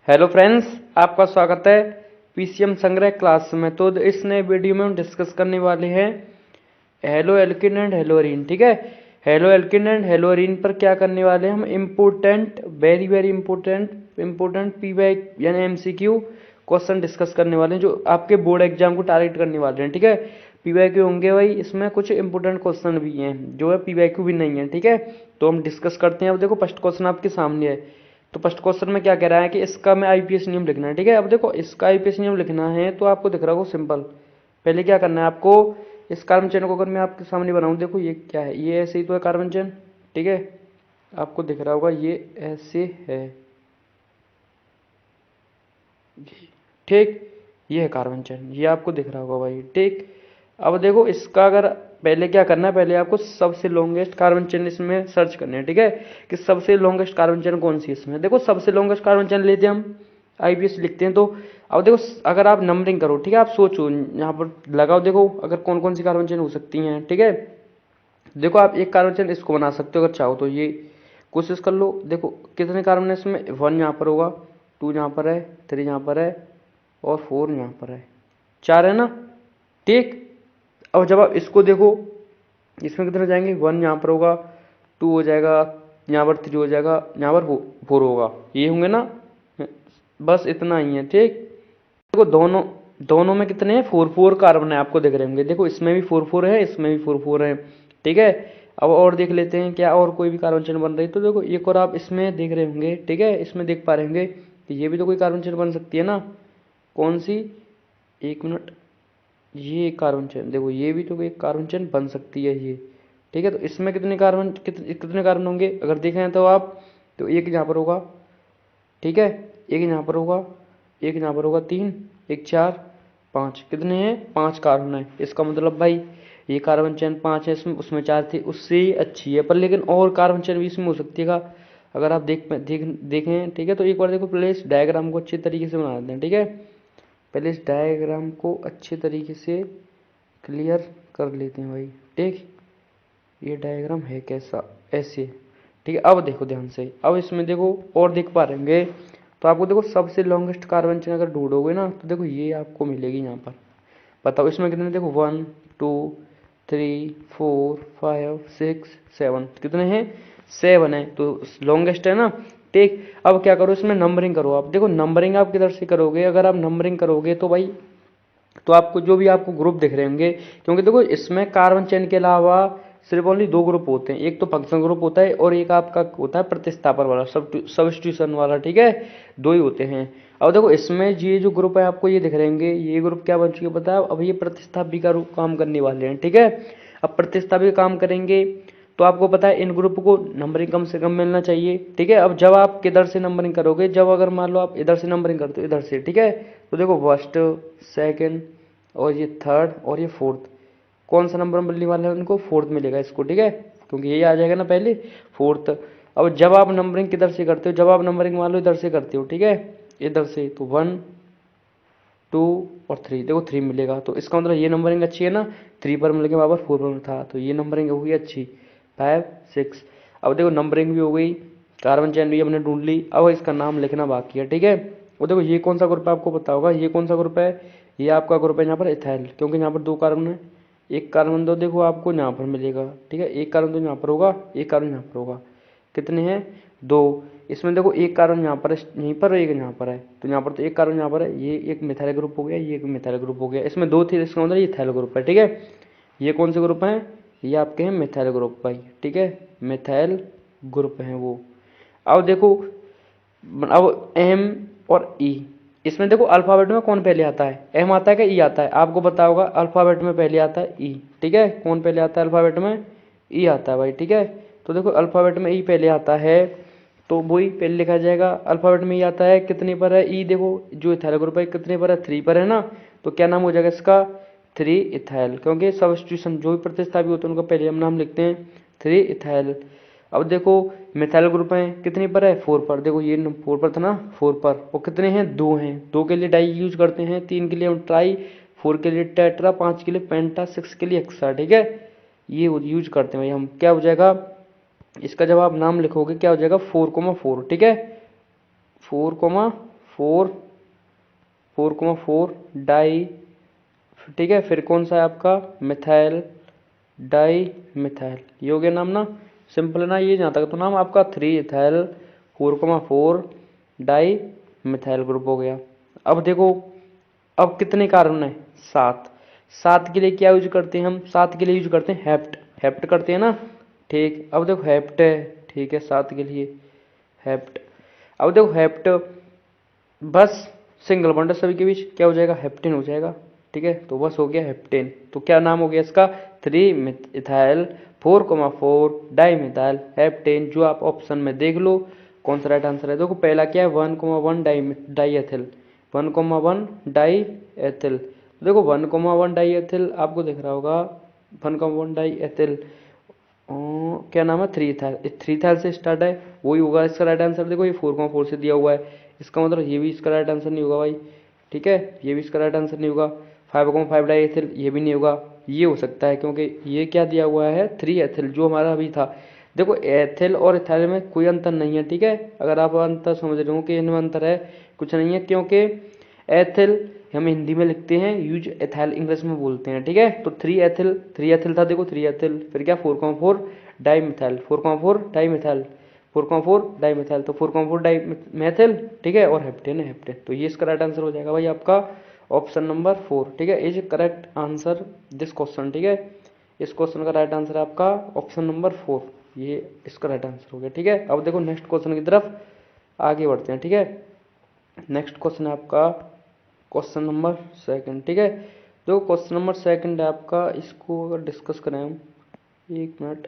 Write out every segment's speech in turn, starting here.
Hello friends, आपका स्वागत है पीसीएम संग्रह क्लास में। तो इस नए वीडियो में हम डिस्कस करने वाले हैं हेलो एल्किन एंड हेलोरीन। ठीक है, हेलो एल्किन एंड हेलोरीन पर क्या करने वाले हैं हम, important, very very important P Y यानी एमसीक्यू क्वेश्चन डिस्कस करने वाले हैं जो आपके बोर्ड एग्जाम को टारगेट करने वाले हैं। ठीक है, पीवाईक्यू होंगे भाई, इसमें कुछ इंपॉर्टेंट क्वेश्चन भी हैं जो है पीवाईक्यू भी नहीं है। ठीक है, तो हम डिस्कस करते हैं। अब देखो फर्स्ट क्वेश्चन आपके सामने है। तो फर्स्ट क्वेश्चन में क्या कह रहा है कि इसका में आईपीएस नियम लिखना है। ठीक है, अब देखो इसका आईपीएस नियम लिखना है तो आपको दिख रहा होगा सिंपल। पहले क्या करना है आपको, इस कार्बन चेन को अगर मैं आपके सामने बनाऊं, देखो ये क्या है, ये ऐसे ही तो है कार्बन चेन। ठीक है, आपको दिख रहा होगा ये ऐसे है। ठीक, ये है कार्बन चेन, ये आपको दिख रहा होगा भाई। ठीक, अब देखो इसका अगर पहले क्या करना है, पहले आपको सबसे लॉन्गेस्ट कार्बन चेन इसमें सर्च करनी है। ठीक है, कि सबसे लॉन्गेस्ट कार्बन चेन कौन सी है इसमें। देखो सबसे लॉन्गेस्ट कार्बन चेन लेते हैं हम, आईपीएस लिखते हैं। तो अब देखो अगर आप नंबरिंग करो, ठीक है, आप सोचो यहाँ पर लगाओ, देखो अगर कौन कौन सी कार्बन चेन हो सकती हैं। ठीक है, देखो आप एक कार्बन चेन इसको बना सकते हो अगर चाहो तो, ये कोशिश कर लो। देखो कितने कार्बन है इसमें, 1 यहाँ पर होगा, 2 यहाँ पर है, 3 यहाँ पर है और 4 यहाँ पर है, 4 है ना। ठीक, अब जब आप इसको देखो, इसमें कितने जाएंगे, 1 यहाँ पर होगा, 2 हो जाएगा, यहाँ पर 3 हो जाएगा, यहाँ पर 4 होगा, ये होंगे ना। बस इतना ही है। ठीक, देखो दोनों दोनों में कितने हैं, 4 कार्बन है, आपको दिख रहे होंगे। देखो इसमें भी 4 है, इसमें भी 4 है। ठीक है, अब और देख लेते हैं क्या और कोई भी कार्बन चेन बन रही है। तो देखो एक और आप इसमें देख रहे होंगे। ठीक है, इसमें देख पा रहे होंगे कि ये भी तो कोई कार्बन चेन बन सकती है ना। कौन सी, एक मिनट, ये एक कार्बन चेन, देखो ये भी तो एक कार्बन चेन बन सकती है ये। ठीक है, तो इसमें कितने कार्बन कितने कार्बन होंगे अगर देखें तो आप, तो एक यहाँ पर होगा। ठीक है, एक यहाँ पर होगा, एक यहाँ पर होगा, 3, एक 4, 5, कितने हैं, 5 कार्बन है। इसका मतलब भाई ये कार्बन चेन 5 है, इसमें उसमें 4 थी, उससे अच्छी है। पर लेकिन और कार्बन चेन भी इसमें हो सकती है अगर आप देखें। ठीक है, तो एक बार देखो पहले इस डायग्राम को अच्छे तरीके से बना देते हैं। ठीक है, पहले इस डायग्राम को अच्छे तरीके से क्लियर कर लेते हैं भाई। ठीक, ये डायग्राम है कैसा, ऐसे। ठीक है, अब देखो ध्यान से, अब इसमें देखो और देख पा रहे होंगे। तो आपको देखो सबसे लॉन्गेस्ट कार्बन चेन अगर ढूंढोगे ना, तो देखो ये आपको मिलेगी यहाँ पर। बताओ इसमें कितने, देखो 1 2 3 4 5 6 7, कितने हैं, 7 है, तो लॉन्गेस्ट है ना। ठीक, अब क्या करो, इसमें नंबरिंग करो आप। देखो नंबरिंग आप किधर से करोगे, अगर आप नंबरिंग करोगे तो भाई, तो आपको जो भी आपको ग्रुप दिख रहे होंगे, क्योंकि देखो इसमें कार्बन चेन के अलावा सिर्फ ओनली 2 ग्रुप होते हैं, एक तो फंक्शन ग्रुप होता है और एक आपका होता है प्रतिस्थापन वाला, सब्स्टिट्यूशन वाला। ठीक है, 2 ही होते हैं। अब देखो इसमें ये जो ग्रुप है आपको ये दिख रहे होंगे, ये ग्रुप क्या बन चुके बताया, अब ये प्रतिस्थापी का रूप काम करने वाले हैं। ठीक है, अब प्रतिस्थापी काम करेंगे तो आपको पता है इन ग्रुप को नंबरिंग कम से कम मिलना चाहिए। ठीक है, अब जब आप किधर से नंबरिंग करोगे, जब अगर मान लो आप इधर से नंबरिंग करते हो, इधर से। ठीक है, तो देखो फर्स्ट, सेकंड और ये थर्ड और ये फोर्थ, कौन सा नंबर मिलने वाला है उनको, फोर्थ मिलेगा इसको। ठीक है, क्योंकि यही आ जाएगा ना पहले, फोर्थ। अब जब आप नंबरिंग किधर से करते हो, जब आप नंबरिंग मान लो इधर से करते हो, ठीक है, इधर से, तो 1 2 और 3, देखो 3 मिलेगा, तो इसका मतलब ये नंबरिंग अच्छी है ना। 3 पर मिल के वापस 4 पर था, तो ये नंबरिंग हुई अच्छी, 5 6। अब देखो नंबरिंग भी हो गई, कार्बन चेन भी हमने ढूंढ ली, अब इसका नाम लिखना बाकी है। ठीक है, और देखो ये कौन सा ग्रुप है आपको पता होगा, ये कौन सा ग्रुप है, ये आपका ग्रुप है यहाँ पर इथाइल, क्योंकि यहाँ पर 2 कार्बन है। एक कार्बन तो देखो आपको यहाँ पर मिलेगा। ठीक है, एक कार्बन तो यहाँ पर होगा, एक कार्बन यहाँ पर होगा, कितने हैं, 2। इसमें देखो एक कार्बन यहाँ पर यहीं पर, एक यहाँ पर है, तो यहाँ पर तो एक कार्बन यहाँ पर है, ये एक मिथाइल ग्रुप हो गया, ये एक मिथाइल ग्रुप हो गया। इसमें 2 थे, इसका मतलब ये इथाइल ग्रुप है। ठीक है, ये कौन से ग्रुप हैं, ये आपके हैं मिथाइल ग्रुप भाई। ठीक है, मिथाइल ग्रुप हैं वो। अब देखो, अब एम और ई, इसमें देखो अल्फाबेट में कौन पहले आता है, एम आता है क्या ई आता है, आपको पता होगा अल्फाबेट में पहले आता है ई। ठीक है, कौन पहले आता है अल्फाबेट में, ई आता है भाई। ठीक है, तो देखो अल्फाबेट में ई पहले आता है, तो वही पहले लिखा जाएगा। अल्फाबेट में ई आता है, कितने पर है ई, देखो जो इथाइल ग्रुप है कितने पर है, 3 पर है ना। तो क्या नाम हो जाएगा इसका, 3 इथाइल, क्योंकि सब्स्टिट्यूशन जो भी प्रतिस्थापी होते हैं उनका पहले हम नाम लिखते हैं 3 इथाइल। अब देखो मिथाइल ग्रुप है कितने पर है, 4 पर, देखो ये 4 पर था ना, 4 पर, और कितने हैं, 2 हैं। 2 के लिए डाई यूज करते हैं, 3 के लिए हम ट्राई, 4 के लिए टेट्रा, 5 के लिए पेंटा, 6 के लिए हेक्सा। ठीक है, ये यूज करते हैं भाई हम। क्या हो जाएगा इसका, जब आप नाम लिखोगे क्या हो जाएगा, 4,4। ठीक है, 4,4 4 4,4 डाई, ठीक है। फिर कौन सा है आपका मिथाइल डाई मिथाइल, ये हो गया नाम ना, सिंपल है ना ये। जहाँ तक तो नाम आपका 3 इथाइल 4,4 डाई मिथाइल ग्रुप हो गया। अब देखो अब कितने कार्बन है, 7। 7 के लिए क्या यूज करते हैं हम, 7 के लिए यूज करते हैं हेप्ट, हेप्ट करते हैं ना, ठीक। अब देखो हेप्ट है, ठीक है, 7 के लिए हेप्ट। अब देखो हेप्ट बस सिंगल बॉन्ड है सभी के बीच, क्या हो जाएगा, हेप्टेन हो जाएगा, ठीक है। तो बस हो गया हेप्टेन। तो क्या नाम हो गया इसका, 3 इथाइल 4,4 डाई मिथाइल हेप्टेन, जो आप ऑप्शन में देख लो कौन सा राइट आंसर है। देखो पहला क्या है, 1,1 डाई एथिल, 1,1 डाई एथिल। देखो 1,1 डाई एथिल आपको दिख रहा होगा, 1,1 डाई एथिल क्या नाम है, 3 इथाइल, 3 इथाइल से स्टार्ट है, वही होगा इसका राइट आंसर। देखो ये 4,4 से दिया हुआ है, इसका मतलब ये भी इसका राइट आंसर नहीं होगा भाई, ठीक है, ये भी इसका राइट आंसर नहीं होगा। 5,5 डाई एथिल ये भी नहीं होगा, ये हो सकता है क्योंकि ये क्या दिया हुआ है, 3 एथिल जो हमारा अभी था। देखो एथिल और इथाइल में कोई अंतर नहीं है, ठीक है। अगर आप अंतर समझ रहे हो कि इनमें अंतर है, कुछ नहीं है, क्योंकि एथिल हम हिंदी में लिखते हैं, यूज एथाइल इंग्लिश में बोलते हैं, ठीक है। तो 3 एथिल था, देखो 3 एथिल, फिर क्या 4,4 di methyl, 4,4 di methyl, 4,4 di methyl, तो 4,4 डाई मैथिल, ठीक है, और हेप्टेन है हेप्टेन। तो ये इसका राइट आंसर हो जाएगा भाई आपका ऑप्शन नंबर 4, ठीक है, is correct answer this question, ठीक है। इस क्वेश्चन का राइट आंसर है आपका ऑप्शन नंबर 4, ये इसका राइट आंसर हो गया, ठीक है। अब देखो नेक्स्ट क्वेश्चन की तरफ आगे बढ़ते हैं, ठीक है। नेक्स्ट क्वेश्चन है आपका क्वेश्चन नंबर 2, ठीक है। जो क्वेश्चन नंबर 2 है आपका, इसको अगर डिस्कस करें हम, 1 मिनट।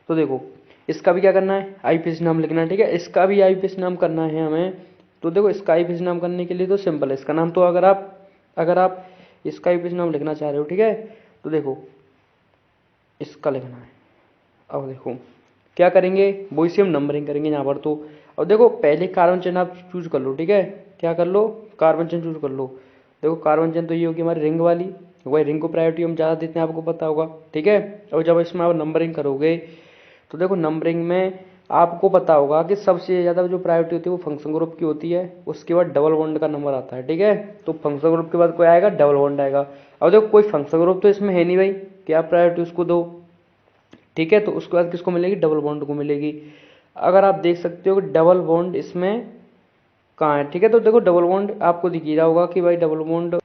तो देखो इसका भी क्या करना है, आईपीएस नाम लिखना है, ठीक है, इसका भी आईपीएस नाम करना है हमें। तो देखो इसका आईपीएस नाम करने के लिए तो सिंपल है इसका नाम, तो अगर आप इसका आईपीएस नाम लिखना चाह रहे हो, ठीक है, तो देखो इसका लिखना है। अब देखो क्या करेंगे, वो इसे हम नंबरिंग करेंगे यहाँ पर। तो अब देखो पहले कार्बन चेन आप चूज कर लो, ठीक है, क्या कर लो, कार्बन चेन चूज कर लो। देखो कार्बन चेन तो ये होगी हमारी रिंग वाली, वही रिंग को प्रायोरिटी हम ज़्यादा देते हैं, आपको पता होगा, ठीक है। और जब इसमें आप नंबरिंग करोगे तो देखो नंबरिंग में आपको पता होगा कि सबसे ज़्यादा जो प्रायोरिटी होती है वो फंक्शन ग्रुप की होती है, उसके बाद डबल बॉन्ड का नंबर आता है, ठीक है। तो फंक्शन ग्रुप के बाद कोई आएगा, डबल बॉन्ड आएगा। अब देखो कोई फंक्शन ग्रुप तो इसमें है नहीं भाई, क्या प्रायोरिटी उसको दो, ठीक है। तो उसके बाद किसको मिलेगी, डबल बॉन्ड को मिलेगी। अगर आप देख सकते हो कि डबल बॉन्ड इसमें कहाँ है, ठीक है। तो देखो डबल बॉन्ड आपको दिख ही रहा होगा कि भाई डबल बॉन्ड,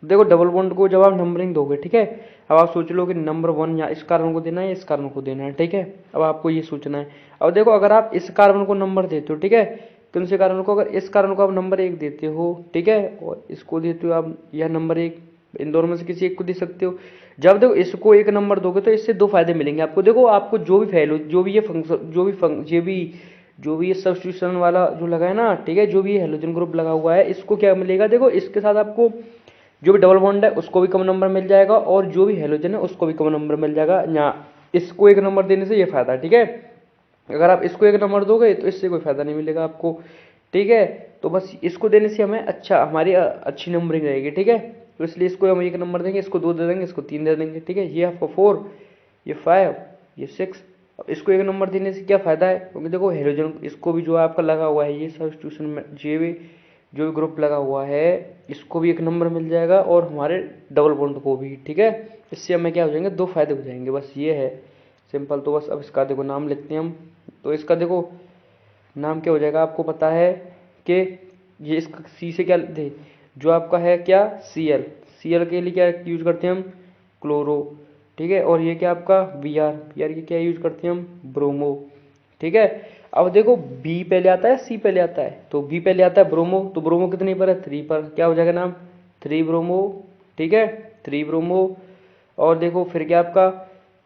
देखो डबल बॉन्ड को जब आप नंबरिंग दोगे, ठीक है, अब आप सोच लो कि नंबर 1 या इस कार्बन को देना है या इस कार्बन को देना है, ठीक है। अब आपको ये सोचना है। अब देखो अगर आप इस कार्बन को नंबर देते हो, ठीक है, कौन से कार्बन को, अगर इस कार्बन को आप नंबर 1 देते हो, ठीक है, और इसको देते हो आप या नंबर 1, इन दोनों में से किसी एक को दे सकते हो। जब देखो इसको 1 नंबर दोगे तो इससे 2 फायदे मिलेंगे आपको। देखो आपको जो भी फैलो, जो भी ये फंक्शन, जो भी ये सब्स्टिट्यूशन वाला जो लगा है ना, ठीक है, जो भी ये हेलोजन ग्रुप लगा हुआ है, इसको क्या मिलेगा, देखो इसके साथ आपको जो भी डबल बॉन्ड है उसको भी कम नंबर मिल जाएगा, और जो भी हेलोजन है उसको भी कम नंबर मिल जाएगा। यहाँ इसको 1 नंबर देने से ये फायदा है, ठीक है। अगर आप इसको 1 नंबर दोगे तो इससे कोई फायदा नहीं मिलेगा आपको, ठीक है। तो बस इसको देने से हमें हमारी अच्छी नंबरिंग रहेगी, ठीक है। तो इसलिए इसको हम 1 नंबर देंगे, इसको 2 दे देंगे, इसको 3 दे देंगे, ठीक है। ये आपको 4, ये 5, ये 6। अब इसको 1 नंबर देने से क्या फायदा है, क्योंकि देखो हेलोजन इसको भी जो आपका लगा हुआ है, ये सब्स्टिट्यूशन में जो भी ग्रुप लगा हुआ है, इसको भी 1 नंबर मिल जाएगा, और हमारे डबल बॉन्ड को भी, ठीक है। इससे हमें क्या हो जाएंगे, 2 फायदे हो जाएंगे, बस ये है सिंपल। तो बस अब इसका देखो नाम लिखते हैं हम। तो इसका देखो नाम क्या हो जाएगा, आपको पता है कि ये इसका सी से क्या दे, जो आपका है क्या, Cl, Cl के लिए क्या यूज करते हैं हम, क्लोरो, ठीक है। और ये क्या आपका Br की क्या यूज करते हैं हम, ब्रोमो, ठीक है। अब देखो बी पहले आता है, सी पहले आता है, तो बी पहले आता है ब्रोमो, तो ब्रोमो कितने पर है, 3 पर, क्या हो जाएगा नाम, 3 ब्रोमो, ठीक है, 3 ब्रोमो। और देखो फिर क्या आपका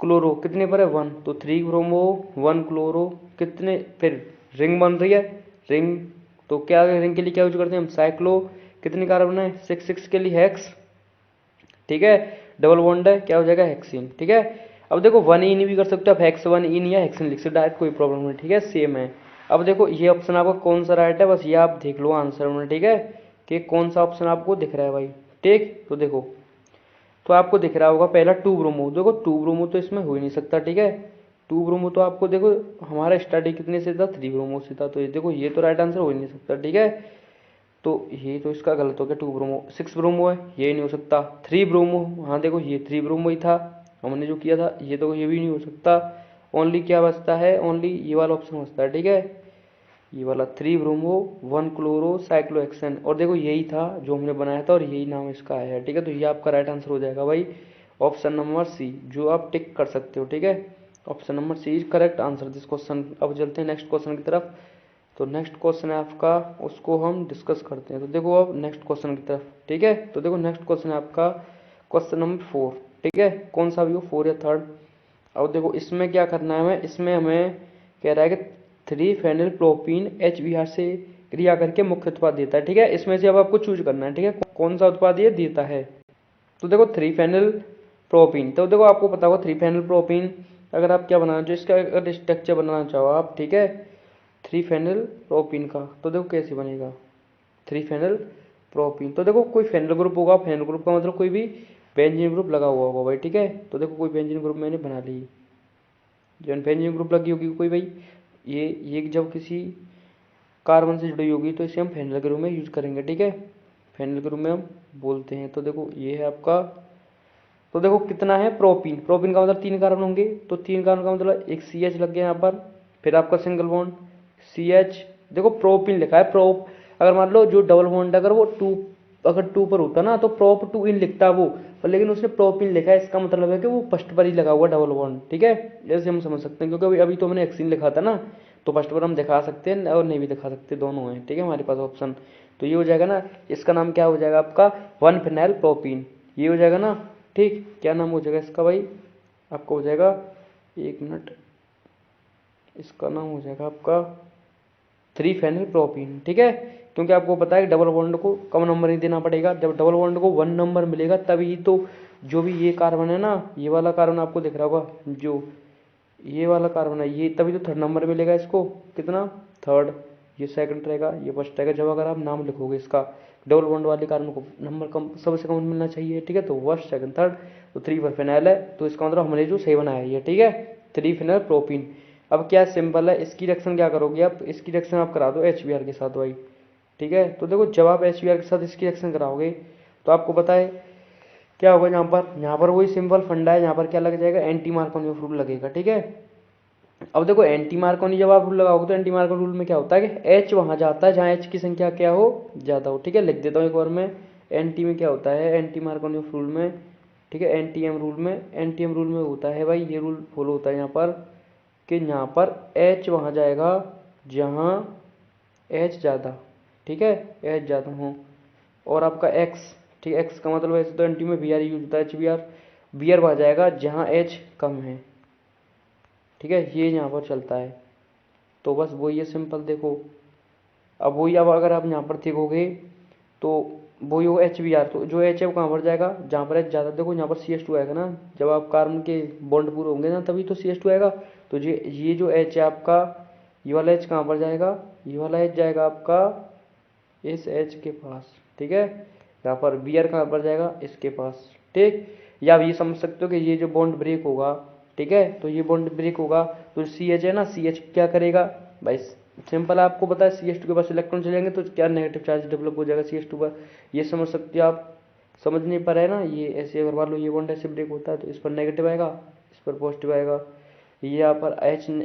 क्लोरो कितने पर है, 1, तो 3 ब्रोमो 1 क्लोरो, कितने, फिर रिंग बन रही है, रिंग, तो क्या रिंग के लिए क्या यूज करते हैं हम, साइक्लो, कितने कार्बन है, 6 के लिए हेक्स, ठीक है, डबल बॉन्ड है, क्या हो जाएगा, हेक्सीन, ठीक है। अब देखो 1 इन भी कर सकते हो आप, हेक्स 1 इन या हेक्सीन लिख सकते हो डायरेक्ट, कोई प्रॉब्लम नहीं, ठीक है, सेम है। अब देखो ये ऑप्शन आपका कौन सा राइट है, बस ये आप देख लो आंसर में, ठीक है, कि कौन सा ऑप्शन आपको दिख रहा है भाई, ठीक। तो देखो तो आपको दिख रहा होगा पहला 2 ब्रोमो, देखो 2 ब्रोमो तो इसमें हो ही नहीं सकता, ठीक है, 2 ब्रोमो तो आपको देखो हमारा स्टार्टिंग कितने से था, 3 ब्रोमो से था, तो ये देखो ये तो राइट आंसर हो ही नहीं सकता, ठीक है। तो ये तो इसका गलत हो गया, 2 ब्रोमो। 6 ब्रोमो है, ये नहीं हो सकता। 3 ब्रोमो, हाँ देखो ये 3 ब्रोमो ही था हमने जो किया था, ये तो ये भी नहीं हो सकता। ओनली क्या बचता है, ओनली ये वाला ऑप्शन बचता है, ठीक है, ये वाला 3 ब्रोमो 1 क्लोरो साइक्लोहेक्सेन। और देखो यही था जो हमने बनाया था और यही नाम इसका है, ठीक है। तो ये आपका राइट आंसर हो जाएगा भाई, ऑप्शन नंबर सी, जो आप टिक कर सकते हो, ठीक है। Option number C is correct answer this question. अब चलते हैं नेक्स्ट क्वेश्चन की तरफ। तो नेक्स्ट क्वेश्चन है आपका, उसको हम डिस्कस करते हैं। तो देखो अब नेक्स्ट क्वेश्चन की तरफ, ठीक है। तो देखो नेक्स्ट क्वेश्चन है आपका क्वेश्चन नंबर 4, ठीक है, कौन सा भी हो, 4 या 3rd। अब देखो इसमें क्या करना है हमें, इसमें हमें कह रहा है कि 3 फेनिल प्रोपीन HBr से क्रिया करके मुख्य उत्पाद देता है, ठीक है। इसमें से अब आपको चूज करना है, ठीक है, कौन सा उत्पाद ये देता है। तो देखो 3 फेनिल प्रोपीन, तो देखो आपको पता होगा 3 फेनिल प्रोपीन अगर आप क्या बनाना चाहो, इसका अगर स्ट्रक्चर बनाना चाहो आप, ठीक है, 3 फेनिल प्रोपीन का, तो देखो कैसे बनेगा 3 फेनिल प्रोपीन। तो देखो कोई फेनिल ग्रुप होगा, फेनिल ग्रुप का मतलब कोई भी बेंजीन ग्रुप लगा हुआ होगा भाई, ठीक है। तो देखो कोई बेंजीन ग्रुप मैंने बना ली, जब बेंजीन ग्रुप लगी होगी कोई भाई, ये जब किसी कार्बन से जुड़ी होगी तो इसे हम फेनिल के रूप में यूज करेंगे, ठीक है, फेनिल के रूप में हम बोलते हैं। तो देखो ये है आपका, तो देखो कितना है प्रोपीन, प्रोपीन का मतलब 3 कार्बन होंगे, तो 3 कार्बन का मतलब एक CH लग गया यहाँ पर, फिर आपका सिंगल बॉन्ड CH। देखो प्रोपीन लिखा है, प्रोप, अगर मान लो जो डबल बॉन्ड अगर वो 2, अगर 2 पर होता ना तो प्रोप 2 इन लिखता वो, पर लेकिन उसने प्रोपीन लिखा है, इसका मतलब है कि वो फर्स्ट पर ही लगा हुआ डबल बॉन्ड, ठीक है। जैसे हम समझ सकते हैं, क्योंकि अभी अभी तो हमने एक्सिन लिखा था ना, तो फर्स्ट पर हम दिखा सकते हैं और नहीं भी दिखा सकते, दोनों हैं, ठीक है, हमारे पास ऑप्शन। तो ये हो जाएगा ना, इसका नाम क्या हो जाएगा आपका 1 फिनाइल प्रोपीन, ये हो जाएगा ना, ठीक। क्या नाम हो जाएगा इसका भाई, आपका हो जाएगा, 1 मिनट, इसका नाम हो जाएगा आपका 3 फेनिल प्रोपीन, ठीक है। क्योंकि आपको पता है कि डबल बॉन्ड को कम नंबर ही देना पड़ेगा, जब डबल बॉन्ड को 1 नंबर मिलेगा तभी तो जो भी ये कार्बन है ना, ये वाला कार्बन आपको दिख रहा होगा, जो ये वाला कार्बन है ये, तभी तो 3rd नंबर मिलेगा इसको, कितना 3rd, ये 2nd रहेगा, ये 1st रहेगा। जब अगर आप नाम लिखोगे इसका डबल बॉन्ड वाले कार्बन को नंबर कम, सबसे कम मिलना चाहिए, ठीक है। तो 1st 2nd 3rd, तो 3 पर फिनाइल है, तो इसका मतलब हमने जो सही बनाया है ये, ठीक है, 3 फिनाइल प्रोपीन। अब क्या सिंपल है, इसकी रिएक्शन क्या करोगे आप, इसकी रिएक्शन आप करा दो HBr के साथ भाई, ठीक है। तो देखो जब आप HBr के साथ इसकी रिएक्शन कराओगे तो आपको पता है क्या होगा, यहाँ पर वही सिंपल फंडा है, यहाँ पर क्या लग जाएगा, एंटी मार्कोनी रूल लगेगा, ठीक है। अब देखो एंटी मार्कोनी जब आप रूल लगाओगे तो एंटी मार्कोनी रूल में क्या होता है कि H वहां जाता है जहाँ H की संख्या क्या हो, ज़्यादा हो, ठीक है। लिख देता हूँ एक बार में, एंटी में क्या होता है, एंटी मार्कोनी रूल में, ठीक है, एनटीएम रूल में, एनटीएम रूल में होता है भाई, ये रूल फॉलो होता है यहाँ पर, कि यहाँ पर H वहाँ जाएगा जहाँ H ज़्यादा, ठीक है, H ज़्यादा हो, और आपका X, ठीक है, X का मतलब ऐसे तो एंटी में Br यूज होता है, HBr, Br वहाँ जाएगा जहाँ H कम है, ठीक है, ये यहाँ पर चलता है। तो बस वही है सिंपल, देखो अब वही, अब अगर आप यहाँ पर देखोगे तो वही होगा HBr, तो जो H है वो कहाँ पर जाएगा, जहाँ पर H ज़्यादा, देखो यहाँ पर CH2 आएगा ना, जब आप कार्बन के बॉन्ड पूरे होंगे ना तभी तो CH2 आएगा। तो ये जो H है आपका, ये वाला H कहाँ पर जाएगा, ये वाला H जाएगा आपका इस H के पास, ठीक है। यहाँ पर Br कहाँ पर जाएगा, इसके पास, ठीक। या आप ये समझ सकते हो कि ये जो बॉन्ड ब्रेक होगा, ठीक है, तो ये बॉन्ड ब्रेक होगा तो CH है ना, CH क्या करेगा भाई, सिंपल आपको पता है CH2 के पास इलेक्ट्रॉन चलेंगे तो क्या नेगेटिव चार्ज डेवलप हो जाएगा CH2 पर, ये समझ सकते हो आप, समझ नहीं पा रहे हैं ना। ये ऐसे अगर मान लो ये बॉन्ड ऐसे ब्रेक होता है तो इस पर नेगेटिव आएगा, इस पर पॉजिटिव आएगा, ये यहाँ पर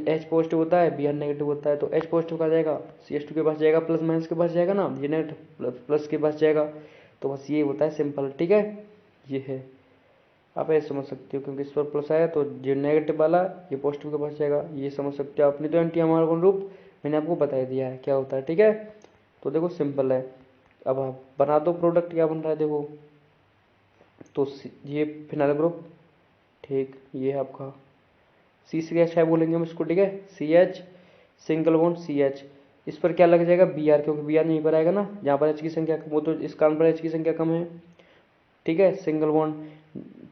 H पॉजिटिव होता है, Br नेगेटिव होता है, तो H पॉजिटिव का जाएगा CH2 के पास जाएगा, प्लस माइनस के पास जाएगा ना, ये नेगेटिव प्लस के पास जाएगा। तो बस ये होता है सिंपल, ठीक है, ये है, आप ऐसे समझ सकते हो, क्योंकि इस पर प्लस आया तो जो नेगेटिव वाला ये पॉजिटिव के पास जाएगा, ये समझ सकते हो आपने। तो एंटी मार्कोनी रूप मैंने आपको बता दिया है क्या होता है, ठीक है। तो देखो सिंपल है, अब आप बना दो प्रोडक्ट, क्या बन रहा है देखो, तो ये फिनाइल ग्रुप, ठीक, ये है आपका CCH है बोलेंगे हम इसको, ठीक है, CH सिंगल बॉन्ड CH, इस पर क्या लग जाएगा Br, क्योंकि Br यहीं पर आएगा ना जहाँ पर H की संख्या कम हो, तो इस कारण पर H की संख्या कम है, ठीक है, सिंगल बॉन्ड,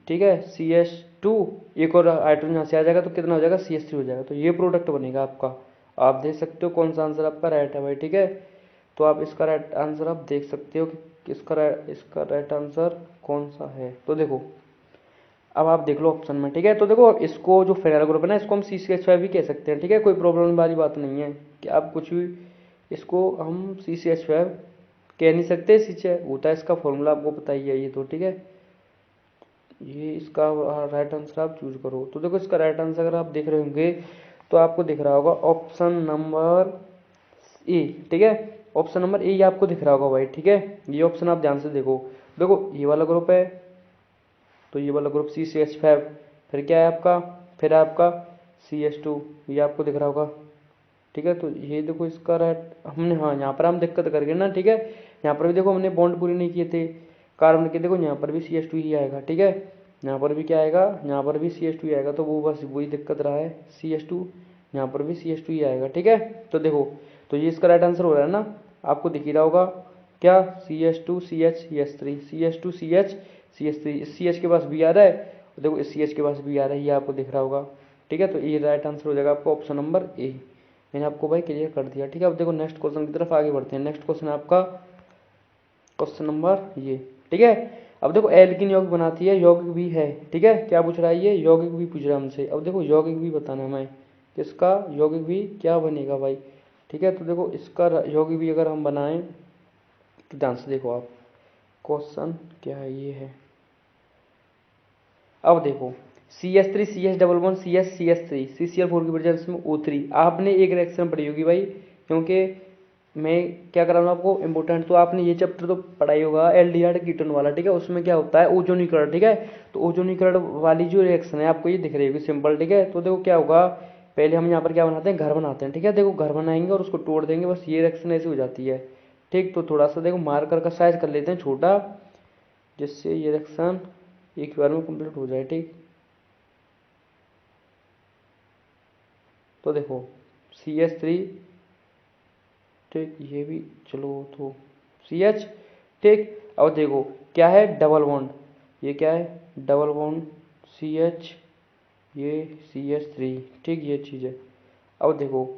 ठीक है, CH2, एक और हाइड्रोजन यहाँ से आ जाएगा तो कितना हो जाएगा CH3 हो जाएगा, तो ये प्रोडक्ट बनेगा आपका। आप देख सकते हो कौन सा आंसर आपका राइट है भाई, ठीक है। तो आप इसका राइट आंसर आप देख सकते हो कि इसका राइट आंसर कौन सा है। तो देखो अब आप देख लो ऑप्शन में, ठीक है। तो देखो इसको जो फेनल ग्रुप है ना, इसको हम CCH5 भी कह सकते हैं, ठीक है, कोई प्रॉब्लम वाली बात नहीं है कि आप कुछ भी इसको हम CCH5 कह नहीं सकते, CCH होता है इसका फॉर्मूला, आपको पता ही है ये तो, ठीक है। ये इसका राइट आंसर आप चूज करो। तो देखो इसका राइट आंसर अगर आप देख रहे होंगे तो आपको दिख रहा होगा ऑप्शन नंबर ए, ठीक है। ऑप्शन नंबर ए ये आपको दिख रहा होगा भाई, ठीक है। ये ऑप्शन आप ध्यान से देखो, देखो ये वाला ग्रुप है, तो ये वाला ग्रुप CCH5, फिर क्या है आपका, फिर आपका CH2, ये आपको दिख रहा होगा, ठीक है। तो ये देखो इसका राइट हमने, हाँ यहाँ पर हम दिक्कत कर गए ना, ठीक है। यहाँ पर भी देखो हमने बॉन्ड पूरी नहीं किए थे कार्बन के, देखो यहाँ पर भी CH2 ही आएगा, ठीक है। यहाँ पर भी क्या आएगा, यहाँ पर भी CH2 ही आएगा, तो वो बस वही दिक्कत रहा है CH2, यहाँ पर भी CH2 ही आएगा, ठीक है। तो देखो, तो ये इसका राइट आंसर हो रहा है ना, आपको दिख ही रहा होगा क्या, CH2 CH CH3 CH2 CH CH3, इस CH के पास भी आ रहा है, देखो इस CH के पास भी आ रहा है, ये आपको दिख रहा होगा, ठीक है। तो ये राइट आंसर हो जाएगा आपका ऑप्शन नंबर ए। मैंने आपको भाई क्लियर कर दिया, ठीक है। अब देखो नेक्स्ट क्वेश्चन की तरफ आगे बढ़ते हैं। नेक्स्ट क्वेश्चन आपका क्वेश्चन नंबर ये, ठीक है। अब देखो एल्कीन यौगिक बनाती है, यौगिक भी है, ठीक है। क्या पूछ रहा है ये, यौगिक भी पूछ रहा है हमसे। अब देखो यौगिक भी बताना है हमें, इसका यौगिक भी क्या बनेगा भाई, ठीक है। तो देखो इसका यौगिक भी अगर हम बनाएं तो ध्यान से देखो आप, क्वेश्चन क्या है ये है। अब देखो CH3 CH11 CH CH3 CCl4 की प्रेजेंस में O3, आपने एक रिएक्शन पढ़ी होगी भाई, क्योंकि मैं क्या कर रहा हूँ आपको इम्पोर्टेंट, तो आपने ये चैप्टर तो पढ़ा ही होगा एल्डिहाइड कीटोन वाला, ठीक है। उसमें क्या होता है ओजोनीकरण, ठीक है। तो ओजोनीकरण वाली जो रिएक्शन है आपको ये दिख रही होगी सिंपल, ठीक है। तो देखो क्या होगा, पहले हम यहाँ पर क्या बनाते हैं, घर बनाते हैं, ठीक है। देखो घर बनाएंगे और उसको तोड़ देंगे, बस ये रिएक्शन ऐसी हो जाती है, ठीक। तो थोड़ा सा देखो मार्कर का साइज कर लेते हैं छोटा, जिससे ये रिएक्शन एक बार में कंप्लीट हो जाए, ठीक। तो देखो CH3, ठीक, ये भी चलो तो CH, ठीक। अब देखो क्या है डबल बॉन्ड, ये क्या है डबल बॉन्ड CH, ये CH3, ठीक, ये चीज़ है। अब देखो